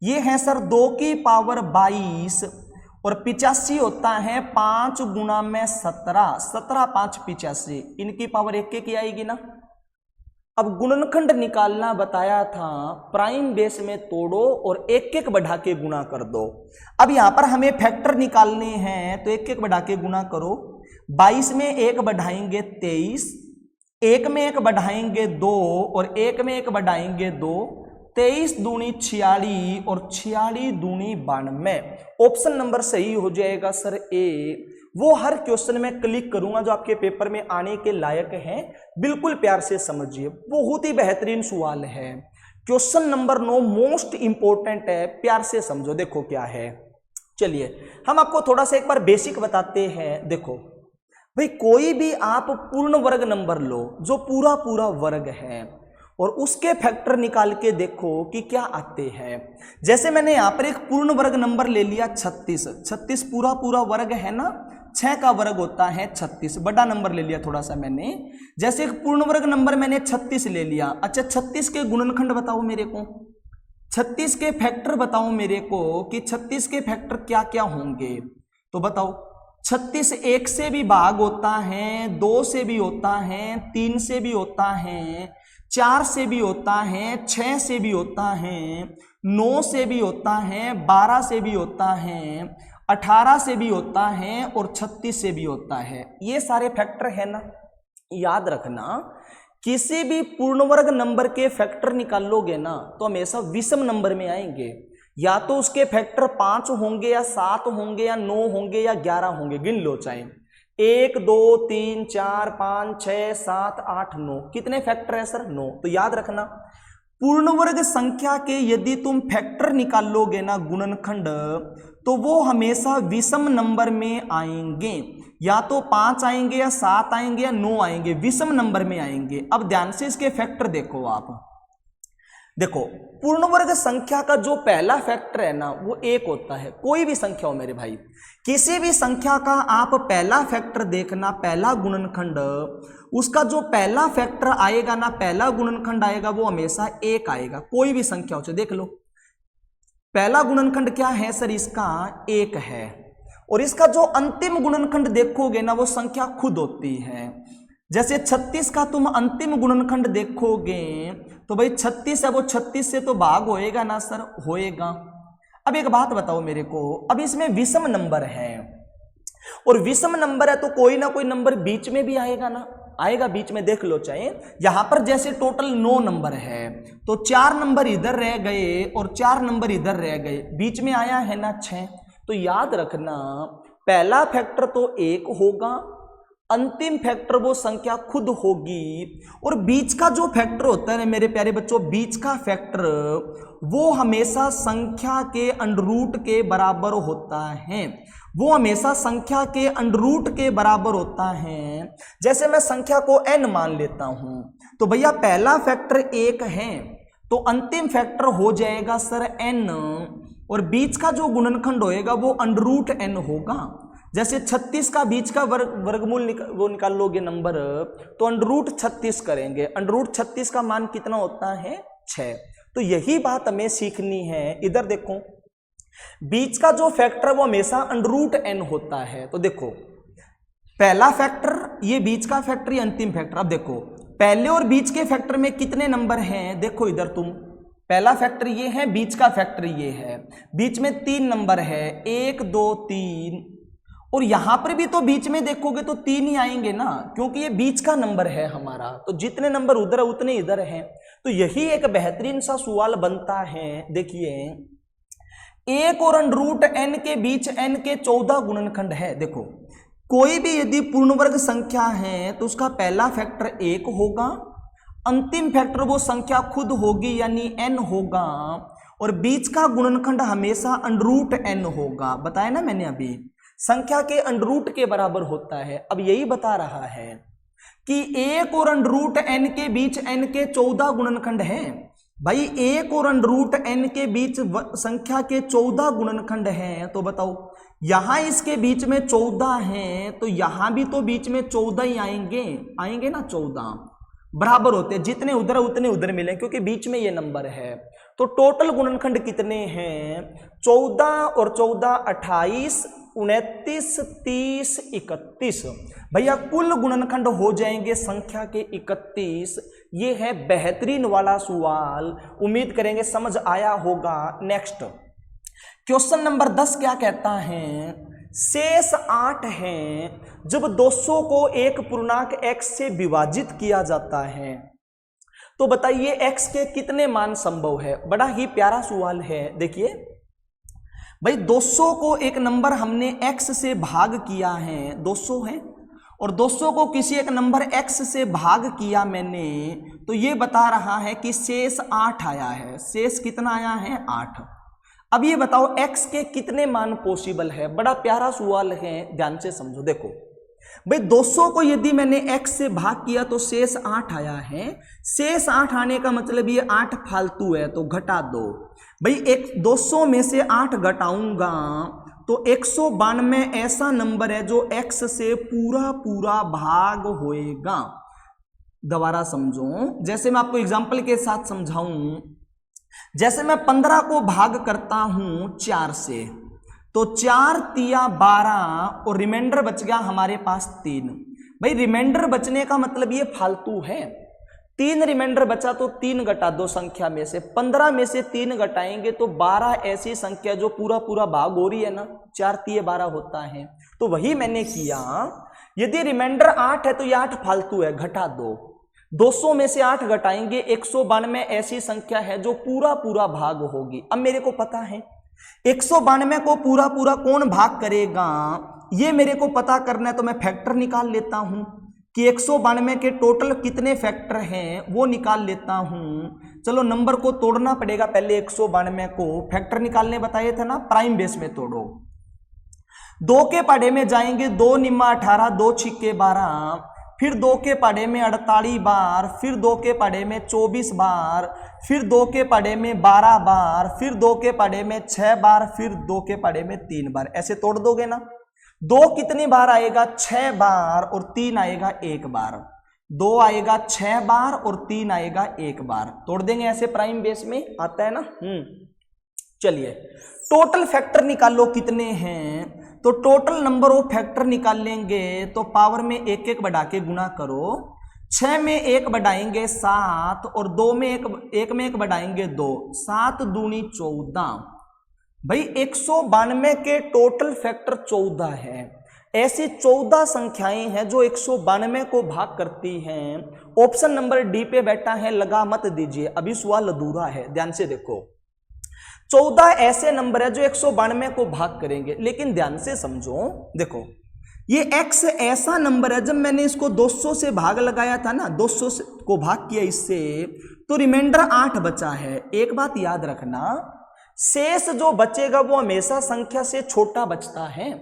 ये है सर 2 की पावर 22 और 85 होता है 5 गुना में 17, 17 5 85, इनकी पावर 1 की आएगी ना। अब गुणनखंड निकालना बताया था, प्राइम बेस में तोड़ो और एक एक बढ़ा के गुना कर दो। अब यहां पर हमें फैक्टर निकालने हैं तो एक एक बढ़ा के गुना करो। 22 में 1 बढ़ाएंगे 23, एक में एक बढ़ाएंगे 2 और एक में एक बढ़ाएंगे 2, 23 दूनी 46 और 46 दूनी 92। ऑप्शन नंबर सही हो जाएगा सर ए। वो हर क्वेश्चन में क्लिक करूंगा जो आपके पेपर में आने के लायक है, बिल्कुल प्यार से समझिए, बहुत ही बेहतरीन सवाल है। क्वेश्चन नंबर 9 मोस्ट इंपॉर्टेंट है, प्यार से समझो। देखो क्या है, चलिए हम आपको थोड़ा सा एक बार बेसिक बताते हैं। देखो भाई, कोई भी आप पूर्ण वर्ग नंबर लो जो पूरा पूरा वर्ग है और उसके फैक्टर निकाल के देखो कि क्या आते हैं। जैसे मैंने यहां पर एक पूर्ण वर्ग नंबर ले लिया 36, 36 पूरा पूरा वर्ग है ना, 6 का वर्ग होता है 36, बड़ा नंबर ले लिया थोड़ा सा मैंने। जैसे एक पूर्ण वर्ग नंबर मैंने 36 ले लिया। अच्छा 36 के गुणनखंड बताओ मेरे को, 36 के फैक्टर बताओ मेरे को कि 36 के फैक्टर क्या क्या होंगे। तो बताओ, 36 1 से भी भाग होता है, 2 से भी होता है, 3 से भी होता है, 4 से भी होता है, 6 से भी होता है, 9 से भी होता है, 12 से भी होता है, 18 से भी होता है और 36 से भी होता है। ये सारे फैक्टर है ना। याद रखना, किसी भी पूर्ण वर्ग नंबर के फैक्टर निकालोगे ना तो हमेशा विषम नंबर में आएंगे। या तो उसके फैक्टर 5 होंगे या 7 होंगे या 9 होंगे या 11 होंगे, गिन लो चाहे 1 2 3 4 5 6 7 8 9। कितने फैक्टर है सर? 9। तो याद रखना, पूर्ण वर्ग संख्या के यदि तुम फैक्टर निकालोगे ना गुणनखंड, तो वो हमेशा विषम नंबर में आएंगे। या तो 5 आएंगे या 7 आएंगे या 9 आएंगे, विषम नंबर में आएंगे। अब ध्यान से इसके फैक्टर देखो आप। देखो, पूर्ण वर्ग संख्या का जो पहला फैक्टर है ना वो 1 होता है। कोई भी संख्या हो मेरे भाई, किसी भी संख्या का आप पहला फैक्टर देखना, पहला गुणनखंड, उसका जो पहला फैक्टर आएगा ना, पहला गुणनखंड आएगा वो हमेशा 1 आएगा। कोई भी संख्या हो, देख लो पहला गुणनखंड क्या है सर, इसका 1 है। और इसका जो अंतिम गुणनखंड देखोगे ना वो संख्या खुद होती है। जैसे 36 का तुम अंतिम गुणनखंड देखोगे तो भाई 36 है, वो 36 से तो भाग होएगा ना सर, होएगा। अब एक बात बताओ मेरे को, अब इसमें विषम नंबर है और विषम नंबर है तो कोई ना कोई नंबर बीच में भी आएगा ना, आएगा बीच में। देख लो चाहे यहां पर जैसे टोटल 9 नंबर है तो 4 नंबर इधर रह गए और 4 नंबर इधर रह गए, बीच में आया है ना 6। तो याद रखना, पहला फैक्टर तो 1 होगा, अंतिम फैक्टर वो संख्या खुद होगी, और बीच का जो फैक्टर होता है मेरे प्यारे बच्चों, बीच का फैक्टर वो हमेशा संख्या के अंडररूट के बराबर होता है। वो हमेशा संख्या के अंडररूट के बराबर होता है। जैसे मैं संख्या को n मान लेता हूं तो भैया पहला फैक्टर 1 है तो अंतिम फैक्टर हो जाएगा सर n, और बीच का जो गुणनखंड होएगा वो अंडररूट n होगा। जैसे 36 का बीच का वर्गमूल वो निकाल लोगे नंबर, तो अंडररूट 36 करेंगे। अंडररूट 36 का मान कितना होता है? 6। तो यही बात हमें सीखनी है। इधर देखो, बीच का जो फैक्टर वो हमेशा अंडररूट n होता है। तो देखो पहला फैक्टर ये बीच का फैक्टर, ये अंतिम फैक्टर। अब देखो पहले और बीच के फैक्टर में कितने नंबर हैं, देखो इधर तुम, पहला फैक्टर ये है, बीच का फैक्टर ये है, बीच में 3 नंबर है, 1 2 3, और यहां पर भी तो बीच में देखोगे तो 3 ही आएंगे ना, क्योंकि ये बीच का नंबर है हमारा। तो जितने नंबर उधर है उतने इधर हैं। तो यही एक बेहतरीन सा सवाल बनता है। देखिए 1 और अंडररूट n के बीच n के 14 गुणनखंड है। देखो कोई भी यदि पूर्ण वर्ग संख्या है तो उसका पहला फैक्टर 1 होगा, अंतिम फैक्टर वो संख्या खुद होगी यानी n होगा, और बीच का गुणनखंड हमेशा अंडररूट n होगा। बताया ना मैंने अभी, संख्या के अंडररूट के बराबर होता है। अब यही बता रहा है कि 1 और अंडररूट n के बीच n के 14 गुणनखंड हैं। भाई 1 और अंडररूट n के बीच संख्या के 14 गुणनखंड हैं, तो बताओ यहां इसके बीच में 14 हैं तो यहां भी तो बीच में 14 ही आएंगे, आएंगे ना, 14 बराबर होते हैं, जितने उधर उतने उधर मिले, क्योंकि बीच में ये नंबर है। तो टोटल गुणनखंड कितने हैं? 14 और 14 28, 29, 30, 31। भैया कुल गुणनखंड हो जाएंगे संख्या के 31। ये है बेहतरीन वाला सवाल, उम्मीद करेंगे समझ आया होगा। नेक्स्ट क्वेश्चन नंबर 10 क्या कहता है? शेष 8 हैं। जब 200 को एक पूर्णांक x से विभाजित किया जाता है तो बताइए x के कितने मान संभव है। बड़ा ही प्यारा सवाल है। देखिए भाई 200 को एक नंबर हमने x से भाग किया है, 200 है, और 200 को किसी एक नंबर x से भाग किया मैंने, तो ये बता रहा है कि शेष 8 आया है। शेष कितना आया है? 8। अब ये बताओ x के कितने मान पॉसिबल है। बड़ा प्यारा सवाल है, ध्यान से समझो। देखो भाई 200 को यदि मैंने x से भाग किया तो शेष 8 आया है। शेष 8 आने का मतलब ये 8 फालतू है तो घटा दो। भाई 200 में से 8 घटाऊंगा तो 192 ऐसा नंबर है जो x से पूरा पूरा भाग होएगा। दोबारा समझो, जैसे मैं आपको एग्जांपल के साथ समझाऊं। जैसे मैं 15 को भाग करता हूं 4 से, तो 4 तिया 12 और रिमाइंडर बच गया हमारे पास 3। भाई रिमाइंडर बचने का मतलब ये फालतू है। 3 रिमाइंडर बचा तो 3 घटा दो संख्या में से, 15 में से 3 घटाएंगे तो 12 ऐसी संख्या जो पूरा पूरा भाग हो रही है ना, 4 तिये 12 होता है। तो वही मैंने किया। यदि रिमाइंडर 8 है तो ये 8 फालतू है, घटा दो। 200 में से 8 घटाएंगे, 192 ऐसी संख्या है जो पूरा पूरा भाग होगी। अब मेरे को पता है 192 को पूरा पूरा कौन भाग करेगा, ये मेरे को पता करना है। तो मैं फैक्टर निकाल लेता हूं कि 192 के टोटल कितने फैक्टर हैं वो निकाल लेता हूं। चलो नंबर को तोड़ना पड़ेगा पहले। 192 को फैक्टर निकालने बताए थे ना, प्राइम बेस में तोड़ो। 2 के पढ़े में जाएंगे, 2 निम्मा 18, 2 छिक्के 12, फिर 2 के पढ़े में 48 बार, फिर 2 के पढ़े में 24 बार, फिर 2 के पढ़े में 12 बार, फिर 2 के पढ़े में 6 बार, फिर 2 के पढ़े में 3 बार। ऐसे तोड़ दोगे ना। 2 कितनी बार आएगा? 6 बार, और 3 आएगा 1 बार। 2 आएगा 6 बार और 3 आएगा 1 बार। तोड़ देंगे ऐसे, प्राइम बेस में आता है ना। चलिए टोटल फैक्टर निकालो कितने हैं। तो टोटल नंबर ऑफ फैक्टर निकाल लेंगे तो पावर में 1 1 बढ़ा के गुना करो। 6 में 1 बढ़ाएंगे 7, और 2 में 1 में 1 बढ़ाएंगे 2, 7 दूनी 14। भाई 192 के टोटल फैक्टर 14 है। ऐसी 14 संख्याएं हैं जो 192 को भाग करती हैं। ऑप्शन नंबर डी पे बैठा है, लगा मत दीजिए, अभी सवाल अधूरा है। ध्यान से देखो, 14 ऐसे नंबर है जो 192 को भाग करेंगे। लेकिन ध्यान से समझो, देखो ये x ऐसा नंबर है, जब मैंने इसको 200 से भाग लगाया था ना, 200 को भाग किया इससे, तो रिमाइंडर 8 बचा है। एक बात याद रखना, शेष जो बचेगा वो हमेशा संख्या से छोटा बचता है।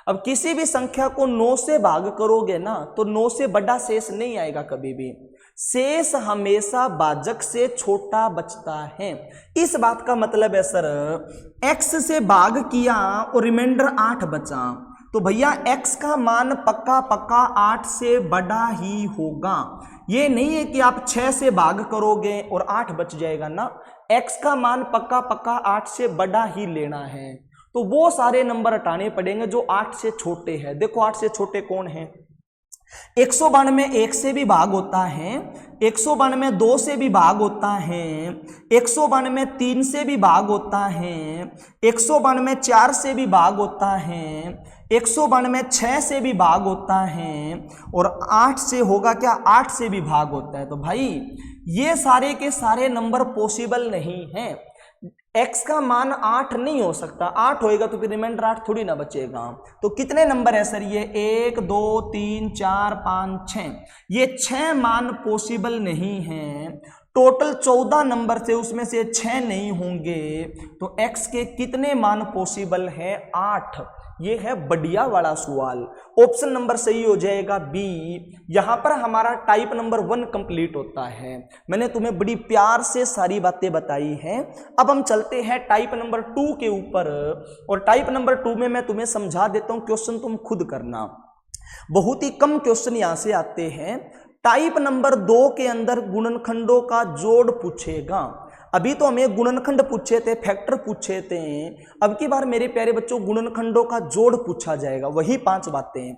अब किसी भी संख्या को 9 से भाग करोगे ना तो 9 से बड़ा शेष नहीं आएगा कभी भी। शेष हमेशा भाजक से छोटा बचता है। इस बात का मतलब है सर, x से भाग किया और रिमाइंडर 8 बचा, तो भैया x का मान पक्का पक्का 8 से बड़ा ही होगा। ये नहीं है कि आप 6 से भाग करोगे और 8 बच जाएगा ना, x का मान पक्का पक्का 8 से बड़ा ही लेना है। तो वो सारे नंबर हटाने पड़ेंगे जो 8 से छोटे हैं। देखो 8 से छोटे कौन है? 192 1 से भी भाग होता है, 192 2 से भी भाग होता है, 192 3 से भी भाग होता है, 192 4 से भी भाग होता है, 192 6 से भी भाग होता है, और 8 से होगा क्या? 8 से भी भाग होता है। तो भाई ये सारे के सारे नंबर पॉसिबल नहीं हैं। x का मान 8 नहीं हो सकता। 8 होएगा तो फिर रिमाइंडर 8 थोड़ी ना बचेगा। तो कितने नंबर है सर ये? 1 2 3 4 5 6। ये 6 मान पॉसिबल नहीं हैं। टोटल 14 नंबर थे, उसमें से 6 नहीं होंगे। तो x के कितने मान पॉसिबल है? 8। ये है बढ़िया वाला सवाल। ऑप्शन नंबर सही हो जाएगा बी। यहां पर हमारा टाइप नंबर 1 कंप्लीट होता है। मैंने तुम्हें बड़ी प्यार से सारी बातें बताई हैं। अब हम चलते हैं टाइप नंबर 2 के ऊपर, और टाइप नंबर 2 में मैं तुम्हें समझा देता हूं, क्वेश्चन तुम खुद करना। बहुत ही कम क्वेश्चन यहां से आते हैं। टाइप नंबर 2 के अंदर गुणनखंडों का जोड़ पूछेगा। अभी तो हमें गुणनखंड पूछे थे, फैक्टर पूछे थे। अब की बार मेरे प्यारे बच्चों गुणनखंडों का जोड़ पूछा जाएगा। वही 5 बातें,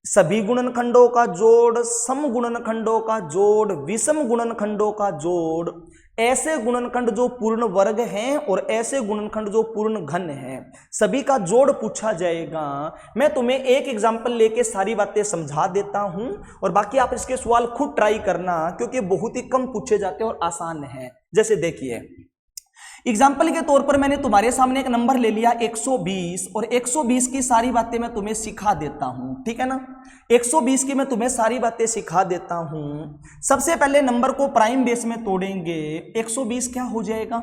सभी गुणनखंडों का जोड़, सम गुणनखंडों का जोड़, विषम गुणनखंडों का जोड़, ऐसे गुणनखंड जो पूर्ण वर्ग हैं और ऐसे गुणनखंड जो पूर्ण घन हैं, सभी का जोड़ पूछा जाएगा। मैं तुम्हें एक एग्जांपल लेके सारी बातें समझा देता हूं और बाकी आप इसके सवाल खुद ट्राई करना, क्योंकि बहुत ही कम पूछे जाते हैं और आसान हैं। जैसे देखिए, एग्जाम्पल के तौर पर मैंने तुम्हारे सामने एक नंबर ले लिया 120 और 120 की सारी बातें मैं तुम्हें सिखा देता हूं, ठीक है ना। 120 की मैं तुम्हें सारी बातें सिखा देता हूं। सबसे पहले नंबर को प्राइम बेस में तोड़ेंगे। 120 क्या हो जाएगा?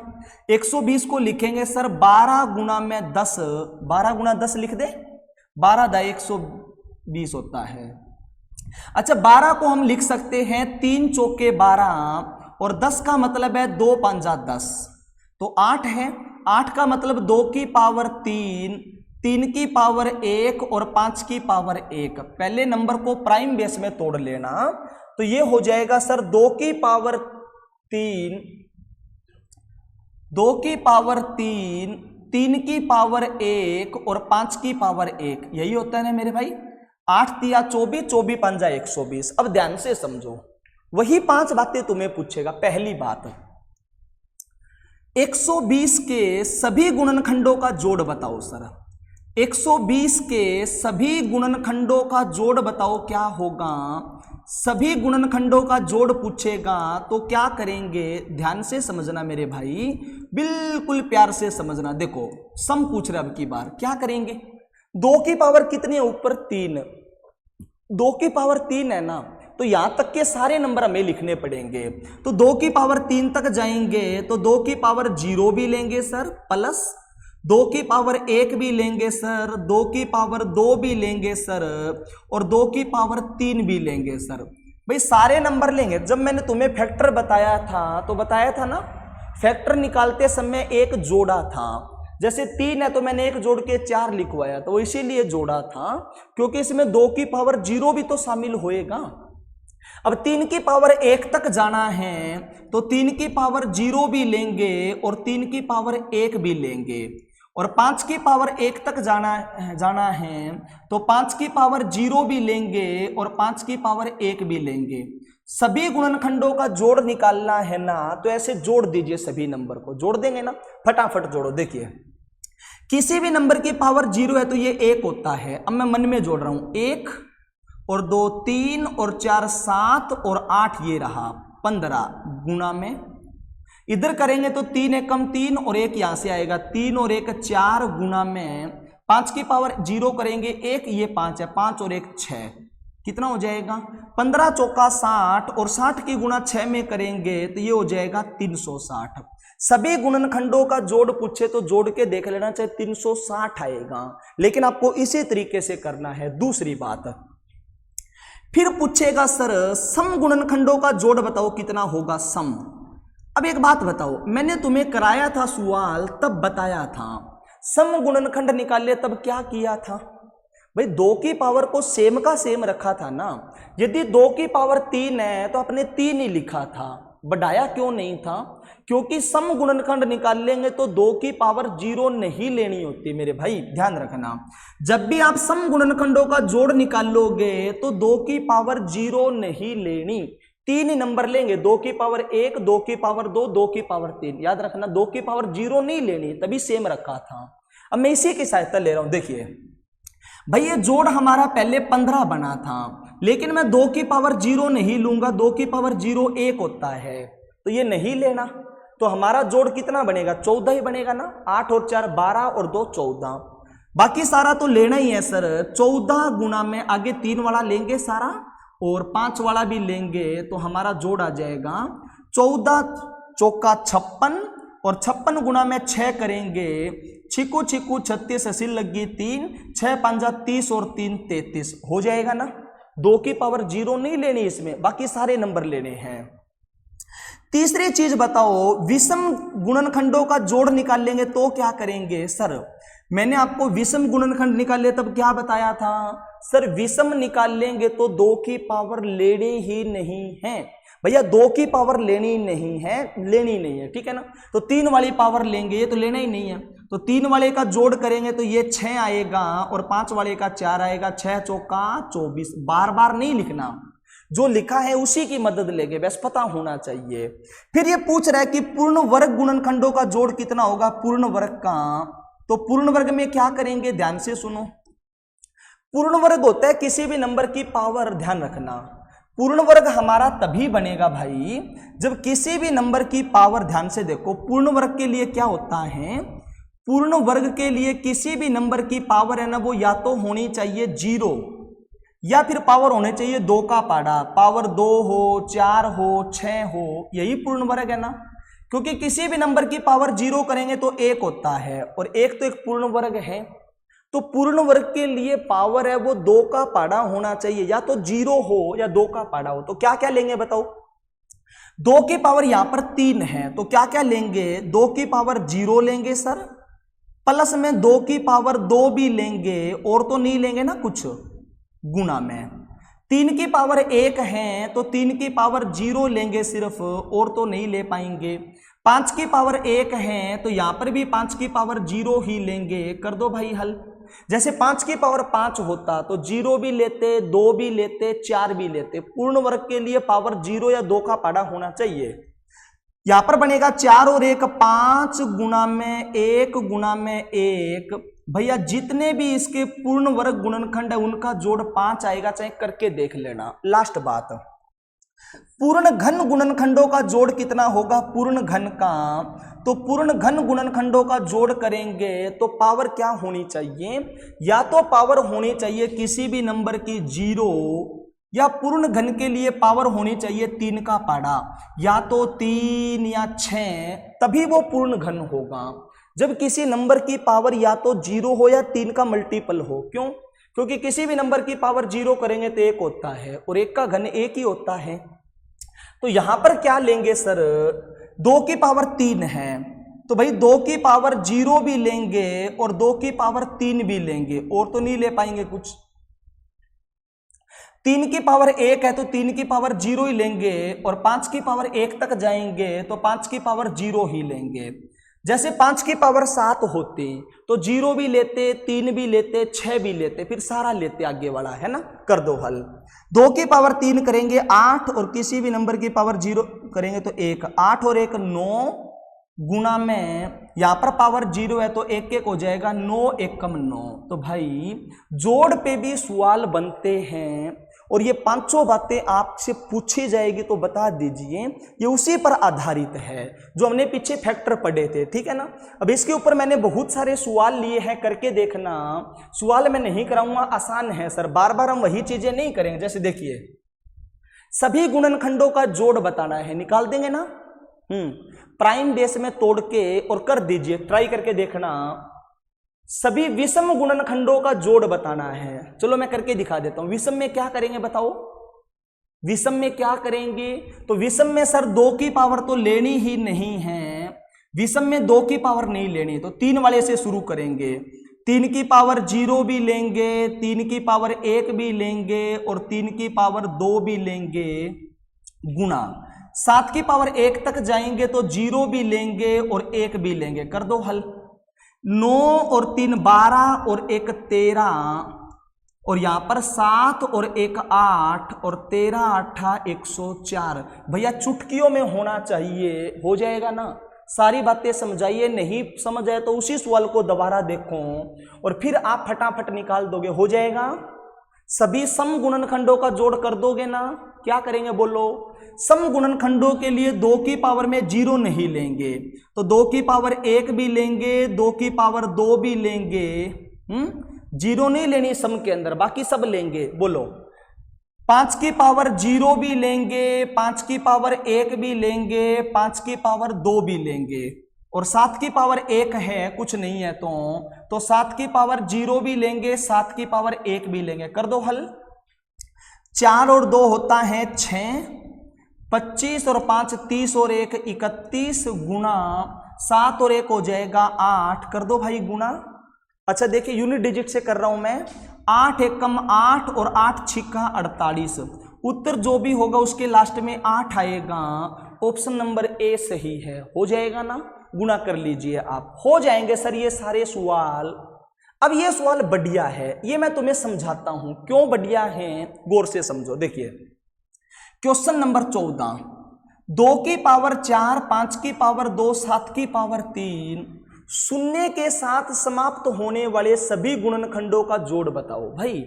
120 को लिखेंगे सर 12 गुना में 10, 12 गुना 10 लिख दे, 12 दा 120 होता है। अच्छा, 12 को हम लिख सकते हैं 3 चौके 12 और 10 का मतलब है 2 पंजा 10, तो 8 है। 8 का मतलब 2 की पावर 3, 3 की पावर 1 और 5 की पावर 1। पहले नंबर को प्राइम बेस में तोड़ लेना, तो ये हो जाएगा सर 2 की पावर 3, 2 की पावर 3, 3 की पावर 1 और 5 की पावर 1। यही होता है ना मेरे भाई। 8 तिया 24, 24 पंजा 120। अब ध्यान से समझो, वही 5 बातें तुम्हें पूछेगा। पहली बात, 120 के सभी गुणनखंडों का जोड़ बताओ सर। 120 के सभी गुणनखंडों का जोड़ बताओ क्या होगा। सभी गुणनखंडों का जोड़ पूछेगा तो क्या करेंगे, ध्यान से समझना मेरे भाई, बिल्कुल प्यार से समझना। देखो, सम पूछ रहे अब की बार, क्या करेंगे? 2 की पावर कितनी है ऊपर? 3। 2 की पावर 3 है ना, तो यहां तक के सारे नंबर हमें लिखने पड़ेंगे। तो 2 की पावर 3 तक जाएंगे तो 2 की पावर 0 भी लेंगे सर, प्लस 2 की पावर 1 भी लेंगे सर, 2 की पावर 2 भी लेंगे सर, और 2 की पावर 3 भी लेंगे सर। भाई सारे नंबर लेंगे। जब मैंने तुम्हें फैक्टर बताया था तो बताया था ना, फैक्टर निकालते समय एक जोड़ा था। जैसे 3 है तो मैंने एक जोड़ के 4 लिखवाया, तो इसीलिए जोड़ा था क्योंकि इसमें 2 की पावर 0 भी तो शामिल होएगा। अब 3 की पावर 1 तक जाना है तो 3 की पावर 0 भी लेंगे और 3 की पावर 1 भी लेंगे, और 5 की पावर 1 तक जाना है तो 5 की पावर 0 भी लेंगे और 5 की पावर 1 भी लेंगे। सभी गुणनखंडों का जोड़ निकालना है ना, तो ऐसे जोड़ दीजिए, सभी नंबर को जोड़ देंगे ना, फटाफट जोड़ो। देखिए, किसी भी नंबर की पावर 0 है तो ये 1 होता है। अब मैं मन में जोड़ रहा हूं, 1 और 2 3 और 4 7 और 8 ये रहा 15 गुना में, इधर करेंगे तो 3 एकम 3 और 1 यहां से आएगा, 3 और 1 4 गुना में 5 की पावर 0 करेंगे 1, ये 5 है, 5 और 1 6, कितना हो जाएगा? 15 चौका 60 और 60 की गुना 6 में करेंगे तो ये हो जाएगा 360। सभी गुणनखंडों का जोड़ पूछे तो जोड़ के देख लेना, चाहे 360 आएगा, लेकिन आपको इसी तरीके से करना है। दूसरी बात, फिर पूछेगा सर सम गुणनखंडों का जोड़ बताओ कितना होगा सम। अब एक बात बताओ, मैंने तुम्हें कराया था सवाल तब बताया था सम गुणनखंड निकाले, तब क्या किया था भाई? 2 की पावर को सेम का सेम रखा था ना। यदि 2 की पावर 3 है तो अपने 3 ही लिखा था, बढ़ाया क्यों नहीं था? क्योंकि सम गुणनखंड निकाल लेंगे तो 2 की पावर 0 नहीं लेनी होती मेरे भाई, ध्यान रखना। जब भी आप सम गुणनखंडों का जोड़ निकालोगे तो 2 की पावर 0 नहीं लेनी, 3 ही नंबर लेंगे, 2 की पावर 1, 2 की पावर 2, 2 की पावर 3। याद रखना, 2 की पावर 0 नहीं लेनी, तभी सेम रखा था। अब मैं इसी की सहायता ले रहा हूं। देखिए भाई, ये जोड़ हमारा पहले 15 बना था, लेकिन मैं 2 की पावर 0 नहीं लूंगा, 2 की पावर 0 1 होता है, तो ये नहीं लेना। तो हमारा जोड़ कितना बनेगा? 14 ही बनेगा ना। 8 और 4 12 और 2 14, बाकी सारा तो लेना ही है सर। 14 गुना में आगे 3 वाला लेंगे सारा और 5 वाला भी लेंगे, तो हमारा जोड़ आ जाएगा 14 चौका 56 और 56 गुना में 6 करेंगे, छिकू छिकू 36, असील लगी 3, 6 पंजा 30 और 3 33 हो जाएगा ना। 2 की पावर 0 नहीं लेनी इसमें, बाकी सारे नंबर लेने हैं। तीसरी चीज बताओ, विषम गुणनखंडों का जोड़ निकाल लेंगे तो क्या करेंगे सर? मैंने आपको विषम गुणनखंड निकाले तब क्या बताया था सर? विषम निकाल लेंगे तो 2 की पावर लेनी ही नहीं है भैया, 2 की पावर लेनी नहीं है, ठीक है ना। तो 3 वाली पावर लेंगे, ये तो लेना ही नहीं है, तो 3 वाले का जोड़ करेंगे तो ये 6 आएगा और 5 वाले का 4 आएगा, 6 चौका 24। बार बार नहीं लिखना, जो लिखा है उसी की मदद लेंगे, बस पता होना चाहिए। फिर ये पूछ रहा है कि पूर्ण वर्ग गुणनखंडों का जोड़ कितना होगा पूर्ण वर्ग का। तो पूर्ण वर्ग में क्या करेंगे, ध्यान से सुनो। पूर्ण वर्ग होता है किसी भी नंबर की पावर, ध्यान रखना। पूर्ण वर्ग हमारा तभी बनेगा भाई जब किसी भी नंबर की पावर, ध्यान से देखो, पूर्ण वर्ग के लिए क्या होता है, पूर्ण वर्ग के लिए किसी भी नंबर की पावर है ना, वो या तो होनी चाहिए 0 या फिर पावर होने चाहिए 2 का पाड़ा, पावर 2 हो, 4 हो, 6 हो, यही पूर्ण वर्ग है ना। क्योंकि किसी भी नंबर की पावर 0 करेंगे तो 1 होता है, और 1 तो एक पूर्ण वर्ग है। तो पूर्ण वर्ग के लिए पावर है वो 2 का पाड़ा होना चाहिए, या तो 0 हो या 2 का पाड़ा हो। तो क्या क्या लेंगे बताओ, 2 की पावर यहां पर 3 है, तो क्या क्या लेंगे, 2 की पावर 0 लेंगे सर, प्लस में 2 की पावर 2 भी लेंगे, और तो नहीं लेंगे ना कुछ, गुणा में 3 की पावर 1 है तो 3 की पावर 0 लेंगे सिर्फ, और तो नहीं ले पाएंगे। 5 की पावर 1 है तो यहां पर भी 5 की पावर 0 ही लेंगे। कर दो भाई हल। जैसे 5 की पावर 5 होता तो 0 भी लेते, 2 भी लेते, 4 भी लेते। पूर्ण वर्ग के लिए पावर 0 या 2 का पाड़ा होना चाहिए। यहां पर बनेगा 4 और 1 5 गुणा में 1 गुणा में 1। भैया जितने भी इसके पूर्ण वर्ग गुणनखंड है उनका जोड़ 5 आएगा, चाहे करके देख लेना। लास्ट बात, पूर्ण घन गुणनखंडों का जोड़ कितना होगा पूर्ण घन का। तो पूर्ण घन गुणनखंडों का जोड़ करेंगे तो पावर क्या होनी चाहिए, या तो पावर होनी चाहिए किसी भी नंबर की 0, या पूर्ण घन के लिए पावर होनी चाहिए 3 का पाड़ा, या तो 3 या 6, तभी वो पूर्ण घन होगा। जब किसी नंबर की पावर या तो 0 हो या 3 का मल्टीपल हो। क्यों, क्योंकि किसी भी नंबर की पावर 0 करेंगे तो 1 होता है, और 1 का घन 1 ही होता है। तो यहां पर क्या लेंगे सर, 2 की पावर 3 है, तो भाई 2 की पावर 0 भी लेंगे और 2 की पावर 3 भी लेंगे, और तो नहीं ले पाएंगे कुछ। 3 की पावर 1 है तो 3 की पावर 0 ही लेंगे, और 5 की पावर 1 तक जाएंगे तो 5 की पावर 0 ही लेंगे। जैसे 5 की पावर 7 होते तो 0 भी लेते, 3 भी लेते, 6 भी लेते, फिर सारा लेते आगे वाला, है ना। कर दो हल। 2 की पावर 3 करेंगे 8, और किसी भी नंबर की पावर 0 करेंगे तो 1। 8 और 1 9 गुणा में, यहां पर पावर 0 है तो 1 1 हो जाएगा, 9 1 कम 9। तो भाई जोड़ पे भी सवाल बनते हैं, और ये 500 बातें आपसे पूछी जाएगी तो बता दीजिए, ये उसी पर आधारित है जो हमने पीछे फैक्टर पढ़े थे, ठीक है ना। अब इसके ऊपर मैंने बहुत सारे सवाल लिए हैं, करके देखना। सवाल मैं नहीं कराऊंगा, आसान है सर, बार बार हम वही चीजें नहीं करेंगे। जैसे देखिए, सभी गुणनखंडों का जोड़ बताना है, निकाल देंगे ना। प्राइम बेस में तोड़ के और कर दीजिए, ट्राई करके देखना। सभी विषम गुणनखंडों का जोड़ बताना है। चलो मैं करके दिखा देता हूं। विषम में क्या करेंगे बताओ, विषम में क्या करेंगे, तो विषम में सर 2 की पावर तो लेनी ही नहीं है, विषम में 2 की पावर नहीं लेनी, तो 3 वाले से शुरू करेंगे। 3 की पावर 0 भी लेंगे, 3 की पावर 1 भी लेंगे, और 3 की पावर 2 भी लेंगे, गुणा 7 की पावर 1 तक जाएंगे तो 0 भी लेंगे और 1 भी लेंगे। कर दो हल। 9 और 3 12 और 1 13, और यहां पर 7 और 1 8, और 13 8 104। भैया चुटकियों में होना चाहिए, हो जाएगा ना। सारी बातें समझाइए, नहीं समझ आए तो उसी सवाल को दोबारा देखो और फिर आप फटाफट निकाल दोगे, हो जाएगा। सभी सम गुणनखंडों का जोड़ कर दोगे ना। क्या करेंगे बोलो, सम गुणनखंडों के लिए 2 की पावर में 0 नहीं लेंगे, तो 2 की पावर 1 भी लेंगे, 2 की पावर 2 भी लेंगे। 0 नहीं लेनी सम के अंदर, बाकी सब लेंगे। बोलो, 5 की पावर 0 भी लेंगे, 5 की पावर 1 भी लेंगे, 5 की पावर 2 भी लेंगे, और 7 की पावर 1 है, कुछ नहीं है तो 7 की पावर 0 भी लेंगे, 7 की पावर 1 भी लेंगे। कर दो हल। 4 और 2 होता है 6, 25 और 5 30 और 1 31, गुणा 7 और 1 हो जाएगा 8। कर दो भाई गुणा। अच्छा देखिए, यूनिट डिजिट से कर रहा हूं मैं। 8 एकम 8 और 8 छिक्का 48। उत्तर जो भी होगा उसके लास्ट में 8 आएगा। ऑप्शन नंबर ए सही है, हो जाएगा ना। गुणा कर लीजिए आप, हो जाएंगे सर ये सारे सवाल। अब ये सवाल बढ़िया है, ये मैं तुम्हें समझाता हूं क्यों बढ़िया है, गौर से समझो। देखिए, क्वेश्चन नंबर 14, 2 की पावर 4, 5 की पावर 2, 7 की पावर 3, शून्य के साथ समाप्त होने वाले सभी गुणनखंडों का जोड़ बताओ। भाई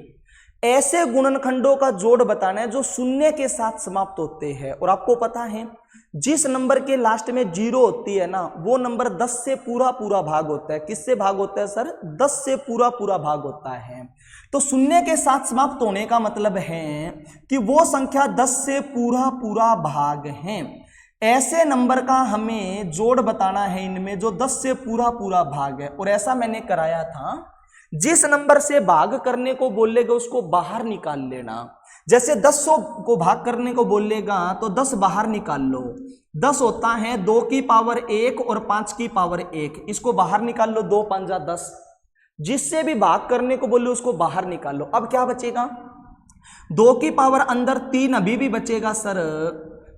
ऐसे गुणनखंडों का जोड़ बताना है जो शून्य के साथ समाप्त होते हैं, और आपको पता है जिस नंबर के लास्ट में 0 होती है ना, वो नंबर 10 से पूरा पूरा भाग होता है। किससे भाग होता है सर? 10 से पूरा पूरा भाग होता है। तो शून्य के साथ समाप्त होने का मतलब है कि वो संख्या 10 से पूरा पूरा भाग है। ऐसे नंबर का हमें जोड़ बताना है इनमें जो 10 से पूरा पूरा भाग है, और ऐसा मैंने कराया था। जिस नंबर से भाग करने को बोलेगा उसको बाहर निकाल लेना। जैसे 10 को भाग करने को बोलेगा तो 10 बाहर निकाल लो। 10 होता है 2 की पावर 1 और 5 की पावर 1, इसको बाहर निकाल लो, 2 5 जा 10। जिससे भी भाग करने को बोले उसको बाहर निकाल लो। अब क्या बचेगा? 2 की पावर अंदर 3 अभी भी बचेगा सर।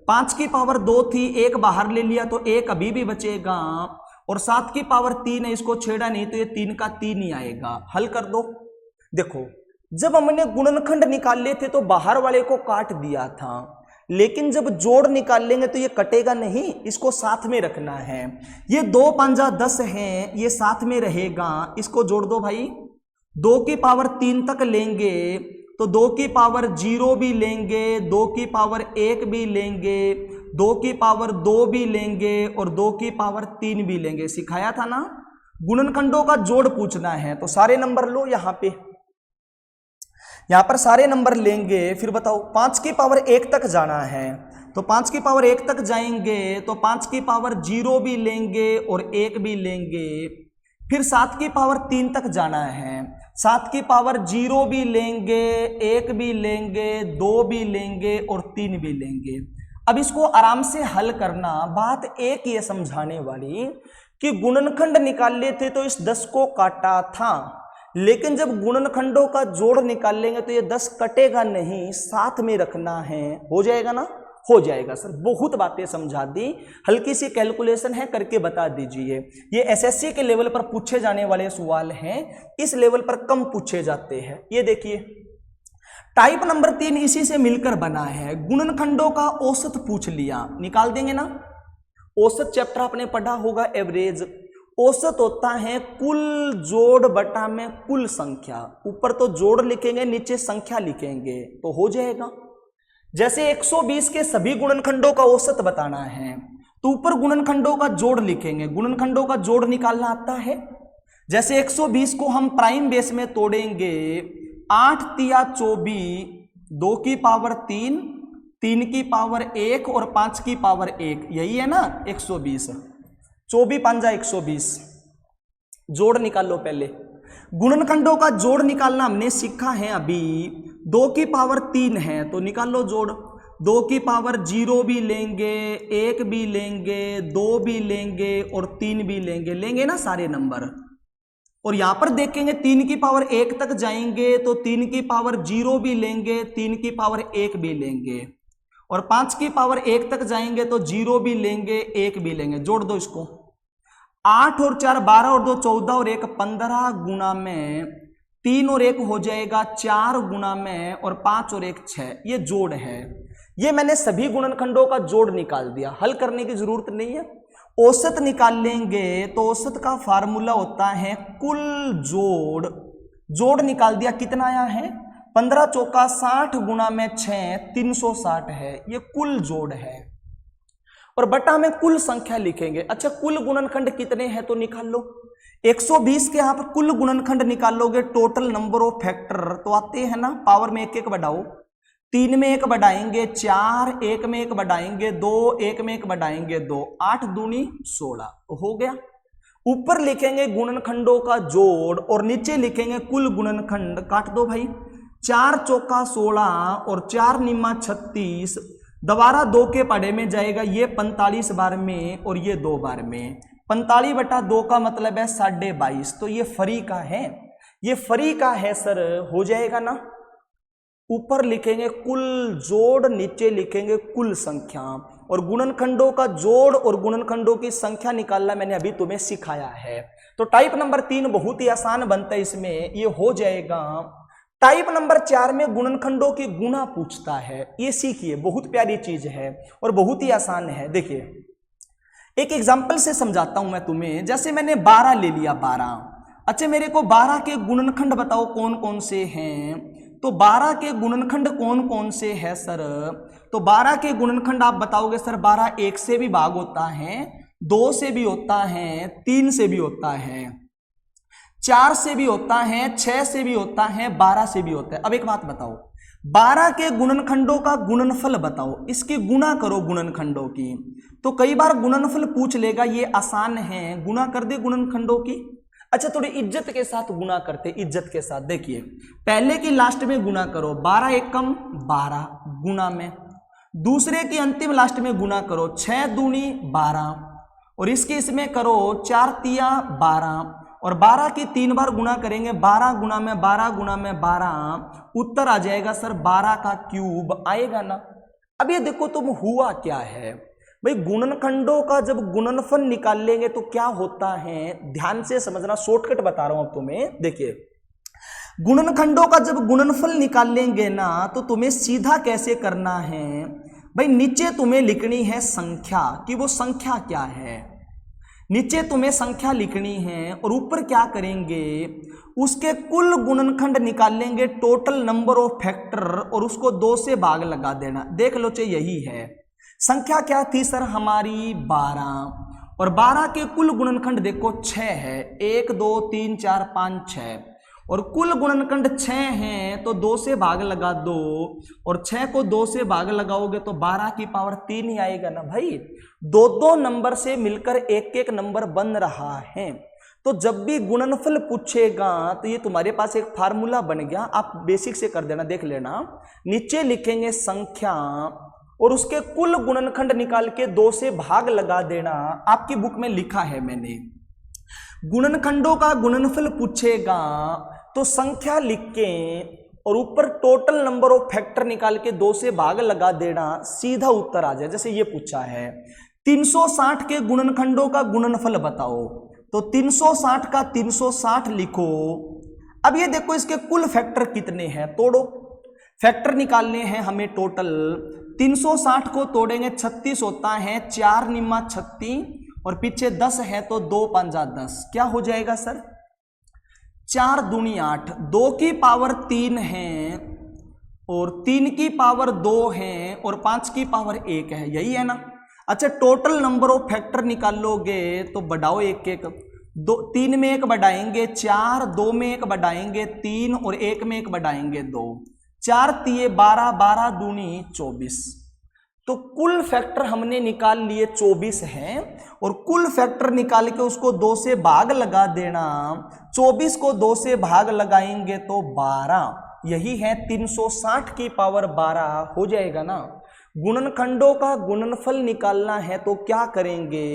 5 की पावर 2 थी, 1 बाहर ले लिया तो 1 अभी भी बचेगा, और 7 की पावर 3 है, इसको छेड़ा नहीं तो ये 3 का 3 ही आएगा। हल कर दो। देखो जब हमने गुणनखंड निकाले थे तो बाहर वाले को काट दिया था, लेकिन जब जोड़ निकाल लेंगे तो ये कटेगा नहीं, इसको साथ में रखना है। ये 2 5 10 है, ये साथ में रहेगा, इसको जोड़ दो भाई। 2 की पावर 3 तक लेंगे तो 2 की पावर 0 भी लेंगे, 2 की पावर 1 भी लेंगे, 2 की पावर 2 भी लेंगे, और 2 की पावर 3 भी लेंगे। सिखाया था ना, गुणनखंडों का जोड़ पूछना है। तो सारे नंबर लो, यहां पर सारे नंबर लेंगे। फिर बताओ 5 की पावर 1 तक जाना है, तो 5 की पावर 1 तक जाएंगे तो 5 की पावर 0 भी लेंगे और 1 भी लेंगे। फिर 7 की पावर 3 तक जाना है, 7 की पावर 0 भी लेंगे, 1 भी लेंगे, 2 भी लेंगे और 3 भी लेंगे। अब इसको आराम से हल करना। बात एक ये समझाने वाली कि गुणनखंड निकाल लिए थे तो इस 10 को काटा था, लेकिन जब गुणनखंडों का जोड़ निकाल लेंगे तो ये 10 कटेगा नहीं, साथ में रखना है। हो जाएगा ना? हो जाएगा सर। बहुत बातें समझा दी, हल्की सी कैलकुलेशन है, करके बता दीजिए। ये एसएससी के लेवल पर पूछे जाने वाले सवाल हैं, इस लेवल पर कम पूछे जाते हैं। ये देखिए टाइप नंबर 3 इसी से मिलकर बना है। गुणनखंडों का औसत पूछ लिया, निकाल देंगे ना। औसत चैप्टर आपने पढ़ा होगा, एवरेज। औसत होता है कुल जोड़ बटा में कुल संख्या। ऊपर तो जोड़ लिखेंगे, नीचे संख्या लिखेंगे तो हो जाएगा। जैसे 120 के सभी गुणनखंडों का औसत बताना है तो ऊपर गुणनखंडों का जोड़ लिखेंगे। गुणनखंडों का जोड़ निकालना आता है। जैसे 120 को हम प्राइम बेस में तोड़ेंगे, 8 तिया 24, 2 की पावर 3, 3 की पावर 1 और 5 की पावर 1, यही है ना 120। 24 5 120। जोड़ निकाल लो पहले। गुणनखंडों का जोड़ निकालना हमने सीखा है अभी। 2 की पावर 3 है तो निकाल लो जोड़। 2 की पावर 0 भी लेंगे, 1 भी लेंगे, 2 भी लेंगे और 3 भी लेंगे। लेंगे ना सारे नंबर। और यहां पर देखेंगे 3 की पावर 1 तक जाएंगे तो 3 की पावर 0 भी लेंगे, 3 की पावर 1 भी लेंगे, और 5 की पावर 1 तक जाएंगे तो 0 भी लेंगे, 1 भी लेंगे। जोड़ दो इसको। 8 और 4 12 और 2 14 और 1 15 गुना में 3 और 1 हो जाएगा 4 गुना में, और 5 और 1 6। ये जोड़ है। ये मैंने सभी गुणनखंडों का जोड़ निकाल दिया, हल करने की जरूरत नहीं है। औसत निकाल लेंगे तो औसत का फार्मूला होता है कुल जोड़। जोड़ निकाल दिया, कितना आया है? 15 चौका 60 गुना में 6 360 है। ये कुल जोड़ है। और बटा में कुल संख्या लिखेंगे। अच्छा कुल गुणनखंड कितने हैं तो निकाल लो। 120 के आप कुल गुणनखंड निकालोगे, टोटल नंबर ऑफ फैक्टर तो आते हैं ना, पावर में 1 1 बढ़ाओ। 3 में 1 बढ़ाएंगे 4, 1 में 1 बढ़ाएंगे 2, 1 में 1 बढ़ाएंगे 2, 8 दूनी 16 तो हो गया। ऊपर लिखेंगे गुणनखंडों का जोड़ और नीचे लिखेंगे कुल गुणनखंड। काट दो भाई। 4 चौका 16 और 4 निम्मा 36, दोबारा 2 के पढ़े में जाएगा। ये 45 बार में और ये 2 बार में। 45 बटा 2 का मतलब है 22.5, तो ये फ्री का है। ये फ्री का है सर, हो जाएगा ना। ऊपर लिखेंगे कुल जोड़, नीचे लिखेंगे कुल संख्या। और गुणनखंडों का जोड़ और गुणनखंडों की संख्या निकालना मैंने अभी तुम्हें सिखाया है। तो टाइप नंबर 3 बहुत ही आसान बनता है, इसमें ये हो जाएगा। टाइप नंबर 4 में गुणनखंडों की गुणा पूछता है। ये सीखिए, बहुत प्यारी चीज है और बहुत ही आसान है। देखिए एक एग्जाम्पल से समझाता हूं मैं तुम्हें। जैसे मैंने 12 ले लिया, 12। अच्छा मेरे को 12 के गुणनखंड बताओ कौन कौन से हैं। तो 12 के गुणनखंड कौन कौन से हैं सर? तो 12 के गुणनखंड आप बताओगे सर 12 1 से भी भाग होता है, 2 से भी होता है, 3 से भी होता है, 4 से भी होता है, 6 से भी होता है, 12 से भी होता है। अब एक बात बताओ, 12 के गुणनखंडों का गुणनफल बताओ, इसकी गुणा करो गुणनखंडों की। तो कई बार गुणनफल पूछ लेगा, ये आसान है, गुणा कर दे गुणनखंडों की। अच्छा थोड़ी इज्जत के साथ गुणा करते, इज्जत के साथ। देखिए पहले की लास्ट में गुणा करो, 12 एकम 12 गुणा में। दूसरे की अंतिम लास्ट में गुणा करो, 6 दूनी 12, और इसके इसमें करो 4 तिया 12, और 12 की 3 बार गुणा करेंगे, 12 गुणा में 12 गुणा में 12, उत्तर आ जाएगा सर 12 का क्यूब आएगा ना। अब ये देखो तुम हुआ क्या है भाई, गुणनखंडों का जब गुणनफल निकाल लेंगे तो क्या होता है, ध्यान से समझना, शॉर्टकट बता रहा हूं अब तुम्हें। देखिए गुणनखंडों का जब गुणनफल निकाल लेंगे ना तो तुम्हें सीधा कैसे करना है भाई, नीचे तुम्हें लिखनी है संख्या कि वो संख्या क्या है। नीचे तुम्हें संख्या लिखनी है और ऊपर क्या करेंगे, उसके कुल गुणनखंड निकाल लेंगे, टोटल नंबर ऑफ फैक्टर, और उसको 2 से भाग लगा देना। देख लो चाहिए यही है संख्या। क्या थी सर हमारी 12, और 12 के कुल गुणनखंड देखो 6 है, 1 2 3 4 5 6, और कुल गुणनखंड 6 हैं तो 2 से भाग लगा दो, और 6 को 2 से भाग लगाओगे तो 12 की पावर 3 ही आएगा ना भाई। 2 नंबर से मिलकर एक नंबर बन रहा है। तो जब भी गुणनफल पूछेगा तो ये तुम्हारे पास एक फार्मूला बन गया, आप बेसिक से कर देना, देख लेना। नीचे लिखेंगे संख्या और उसके कुल गुणनखंड निकाल के 2 से भाग लगा देना। आपकी बुक में लिखा है मैंने, गुणनखंडों का गुणनफल पूछेगा तो संख्या लिख के और ऊपर टोटल नंबर ऑफ फैक्टर निकाल के 2 से भाग लगा देना, सीधा उत्तर आ जाए। जैसे ये पूछा है 360 के गुणनखंडों का गुणनफल बताओ, तो 360 का 360 लिखो। अब ये देखो इसके कुल फैक्टर कितने हैं, तोड़ो, फैक्टर निकालने हैं हमें टोटल। 360 को तोड़ेंगे 36 होता है, 4 निम्मा 36, और पीछे 10 है तो 2 पंजा 10, क्या हो जाएगा सर 4 दूनी 8, 2 की पावर 3 है और 3 की पावर 2 है और 5 की पावर 1 है, यही है ना। अच्छा टोटल नंबर ऑफ फैक्टर निकालोगे तो बढ़ाओ 1 1, 3 में 1 बढ़ाएंगे 4, 2 में 1 बढ़ाएंगे 3, और 1 में 1 बढ़ाएंगे 2, 4 तिये 12, 12 दूनी 24। तो कुल फैक्टर हमने निकाल लिए 24 हैं, और कुल फैक्टर निकाल के उसको 2 से भाग लगा देना। 24 को 2 से भाग लगाएंगे तो 12, यही है 360 की पावर 12 हो जाएगा ना। गुणनखंडों का गुणनफल निकालना है तो क्या करेंगे,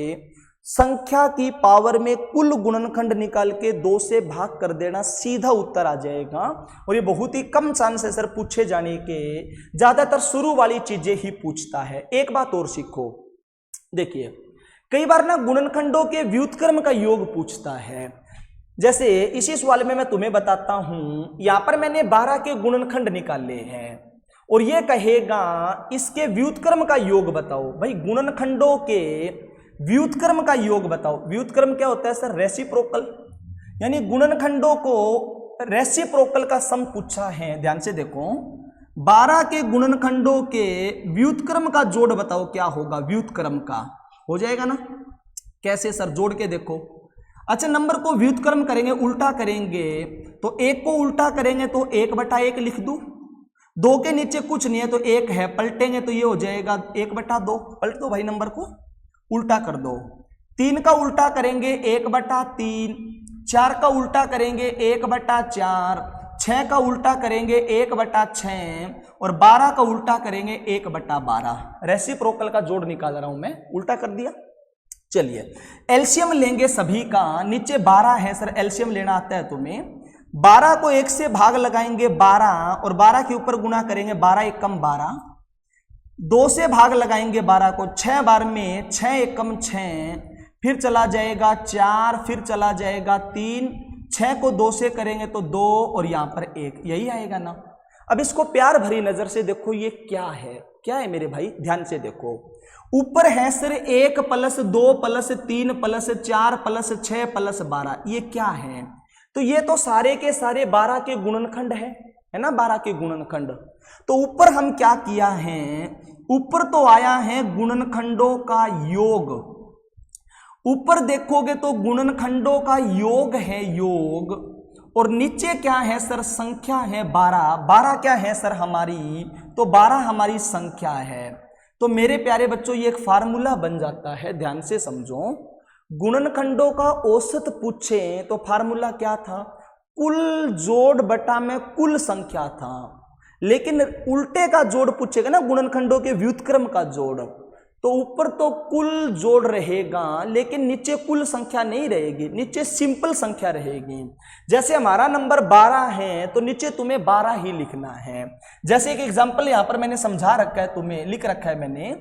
संख्या की पावर में कुल गुणनखंड निकाल के 2 से भाग कर देना, सीधा उत्तर आ जाएगा। और ये बहुत ही कम चांस है सर पूछे जाने के, ज्यादातर शुरू वाली चीजें ही पूछता है। एक बात और सीखो, देखिए कई बार ना गुणनखंडों के व्युत्क्रम का योग पूछता है। जैसे इसी सवाल में मैं तुम्हें बताता हूं, यहां पर मैंने 12 के गुणनखंड निकाले हैं और ये कहेगा इसके व्युत्क्रम का योग बताओ। भाई गुणनखंडों के व्युत्क्रम का योग बताओ। व्युत्क्रम क्या होता है सर, रेसिप्रोकल, यानी गुणनखंडों को रेसिप्रोकल का सम पूछा है। ध्यान से देखो, 12 के गुणनखंडों के व्युत्क्रम का जोड़ बताओ क्या होगा, व्युत्क्रम का हो जाएगा ना। कैसे सर, जोड़ के देखो। अच्छा नंबर को व्युत्क्रम करेंगे, उल्टा करेंगे, तो 1 को उल्टा करेंगे तो 1/1 लिख दूं। 2 के नीचे कुछ नहीं है तो 1 है, पलटेंगे तो ये हो जाएगा 1/2, पलट दो भाई, नंबर को उल्टा कर दो। 3 का उल्टा करेंगे 1/3, 4 का उल्टा करेंगे 1/4, 6 का उल्टा करेंगे 1/6, और 12 का उल्टा करेंगे 1/12। रेसिप्रोकल का जोड़ निकाल रहा हूं मैं, उल्टा कर दिया। चलिए एलसीएम लेंगे सभी का, नीचे 12 है सर, एलसीएम लेना आता है तुम्हें। 12 को 1 से भाग लगाएंगे 12, और 12 के ऊपर गुणा करेंगे 12 एकम 12, 2 से भाग लगाएंगे 12 को, 6 बार में 6 एकम 6, फिर चला जाएगा 4, फिर चला जाएगा 3, 6 को 2 से करेंगे तो 2 और यहां पर 1, यही आएगा ना। अब इसको प्यार भरी नजर से देखो, ये क्या है, क्या है मेरे भाई, ध्यान से देखो। ऊपर है सर 1 + 2 + 3 + 4 + 6 + 12, ये क्या है? तो ये तो सारे के सारे 12 के गुणनखंड है ना, 12 के गुणनखंड। तो ऊपर हम क्या किया है, ऊपर तो आया है गुणनखंडों का योग। ऊपर देखोगे तो गुणनखंडों का योग है, योग, और नीचे क्या है सर, संख्या है 12। 12 क्या है सर हमारी, तो 12 हमारी संख्या है। तो मेरे प्यारे बच्चों ये एक फार्मूला बन जाता है, ध्यान से समझो। गुणनखंडों का औसत पूछे तो फार्मूला क्या था, कुल जोड़ बटा में कुल संख्या था। लेकिन उल्टे का जोड़ पूछेगा ना, गुणनखंडों के व्युत्क्रम का जोड़, तो ऊपर तो कुल जोड़ रहेगा लेकिन नीचे कुल संख्या नहीं रहेगी, नीचे सिंपल संख्या रहेगी। जैसे हमारा नंबर 12 है तो नीचे तुम्हें 12 ही लिखना है। जैसे एक एग्जांपल यहां पर मैंने समझा रखा है, तुम्हें लिख रखा है मैंने,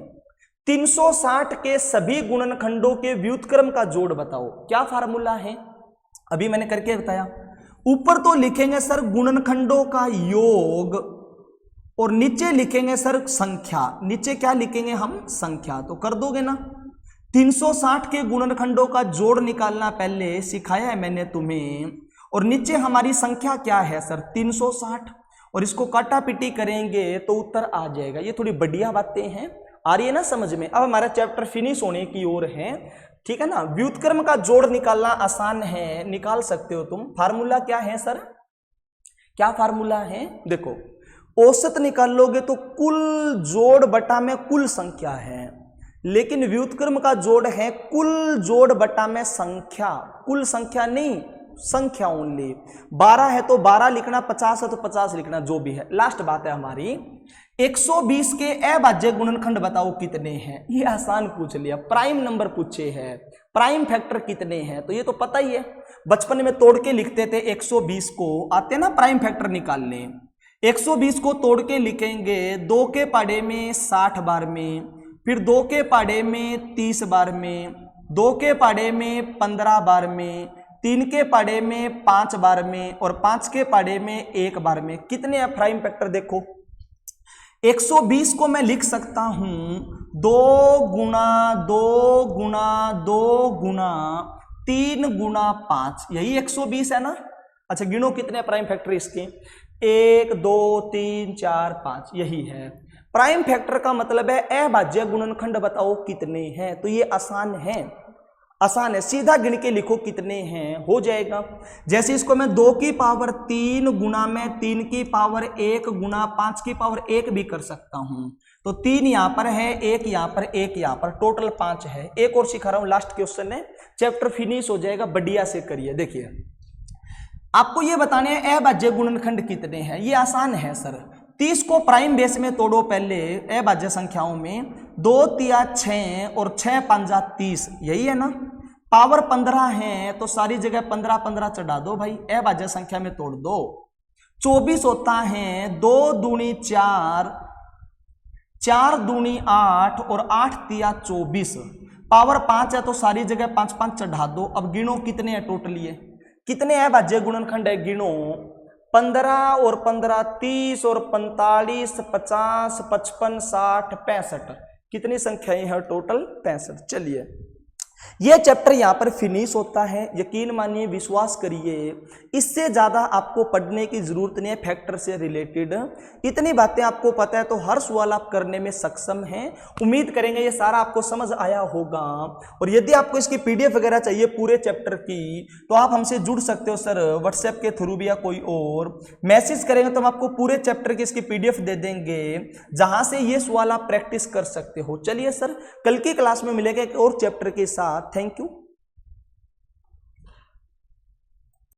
360 के सभी गुणनखंडों के व्युत्क्रम का जोड़ बताओ। क्या फार्मूला है, अभी मैंने करके बताया। ऊपर तो लिखेंगे सर गुणनखंडों का योग और नीचे लिखेंगे सर संख्या। नीचे क्या लिखेंगे हम, संख्या। तो कर दोगे ना। 360 के गुणनखंडों का जोड़ निकालना पहले सिखाया है मैंने तुम्हें, और नीचे हमारी संख्या क्या है सर, 360, और इसको काटा पीटी करेंगे तो उत्तर आ जाएगा। ये थोड़ी बढ़िया बातें हैं, आ रही है ना समझ में। अब हमारा चैप्टर फिनिश होने की ओर है, ठीक है ना। व्युत्क्रम का जोड़ निकालना आसान है, निकाल सकते हो तुम। फार्मूला क्या है सर, क्या फार्मूला है, देखो, औसत निकाल लोगे तो कुल जोड़ बटा में कुल संख्या है, लेकिन व्युत्क्रम का जोड़ है कुल जोड़ बटा में संख्या, कुल संख्या नहीं, संख्या ओनली। 12 है तो 12 लिखना, 50 है तो 50 लिखना, जो भी है। लास्ट बात है हमारी, 120 के अभाज्य गुणनखंड बताओ कितने हैं। ये आसान पूछ लिया, प्राइम नंबर पूछे हैं, प्राइम फैक्टर कितने हैं, तो ये तो पता ही है। बचपन में तोड़ के लिखते थे 120 को, आते ना प्राइम फैक्टर निकालने। 120 को तोड़ के लिखेंगे 2 के पाड़े में 60 बार में, फिर 2 के पाड़े में 30 बार में, 2 के पाड़े में 15 बार में, 3 के पाड़े में 5 बार में, और 5 के पाड़े में 1 बार में। कितने हैं प्राइम फैक्टर देखो। 120 को मैं लिख सकता हूं 2 गुना 2 गुना 2 गुना 3 गुना 5, यही 120 है ना। अच्छा गिनो कितने प्राइम फैक्टर इसके, 1 2 3 4 5, यही है प्राइम फैक्टर का मतलब है। अभाज्य गुणनखंड बताओ कितने हैं, तो ये आसान है, आसान है, सीधा गिन के लिखो कितने हैं, हो जाएगा। जैसे इसको मैं 2 की पावर 3 गुना में 3 की पावर 1 गुना 5 की पावर 1 भी कर सकता हूं। तो 3 यहां पर है, 1 यहां पर, 1 यहां पर, टोटल 5 है। एक और सिखा रहा हूं, लास्ट क्वेश्चन है, चैप्टर फिनिश हो जाएगा। बढ़िया से करिए। देखिए आपको ये बताने हैं अभाज्य गुणनखंड कितने हैं, ये आसान है सर। 30 को प्राइम बेस में तोड़ो पहले अभाज्य संख्याओं में, 2 तिया 6 और 6 पंजा 30, यही है ना। पावर 15 है तो सारी जगह 15 15 चढ़ा दो भाई, अभाज्य संख्या में तोड़ दो। 24 होता है 2 दूनी 4, 4 दूनी 8 और 8 तिया 24। पावर 5 है तो सारी जगह 5 5 चढ़ा दो। अब गिनो कितने हैं टोटल, ये कितने अभाज्य गुणनखंड है, गिनो। 15 और 15 30 और 45 50 55 60 65, कितनी संख्याएं हैं टोटल, 65। चलिए ये चैप्टर यहां पर फिनिश होता है। यकीन मानिए, विश्वास करिए, इससे ज्यादा आपको पढ़ने की जरूरत नहीं है। फैक्टर से रिलेटेड इतनी बातें आपको पता है तो हर सवाल आप करने में सक्षम हैं। उम्मीद करेंगे ये सारा आपको समझ आया होगा। और यदि आपको इसकी पीडीएफ वगैरह चाहिए पूरे चैप्टर की, तो आप हमसे जुड़ सकते हो सर, व्हाट्सएप के थ्रू भी या कोई और मैसेज करेंगे तो हम आपको पूरे चैप्टर की इसकी पीडीएफ दे देंगे, जहां से ये सवाल आप प्रैक्टिस कर सकते हो। चलिए सर, कल की क्लास में मिलेगा एक और चैप्टर के साथ। Thank you.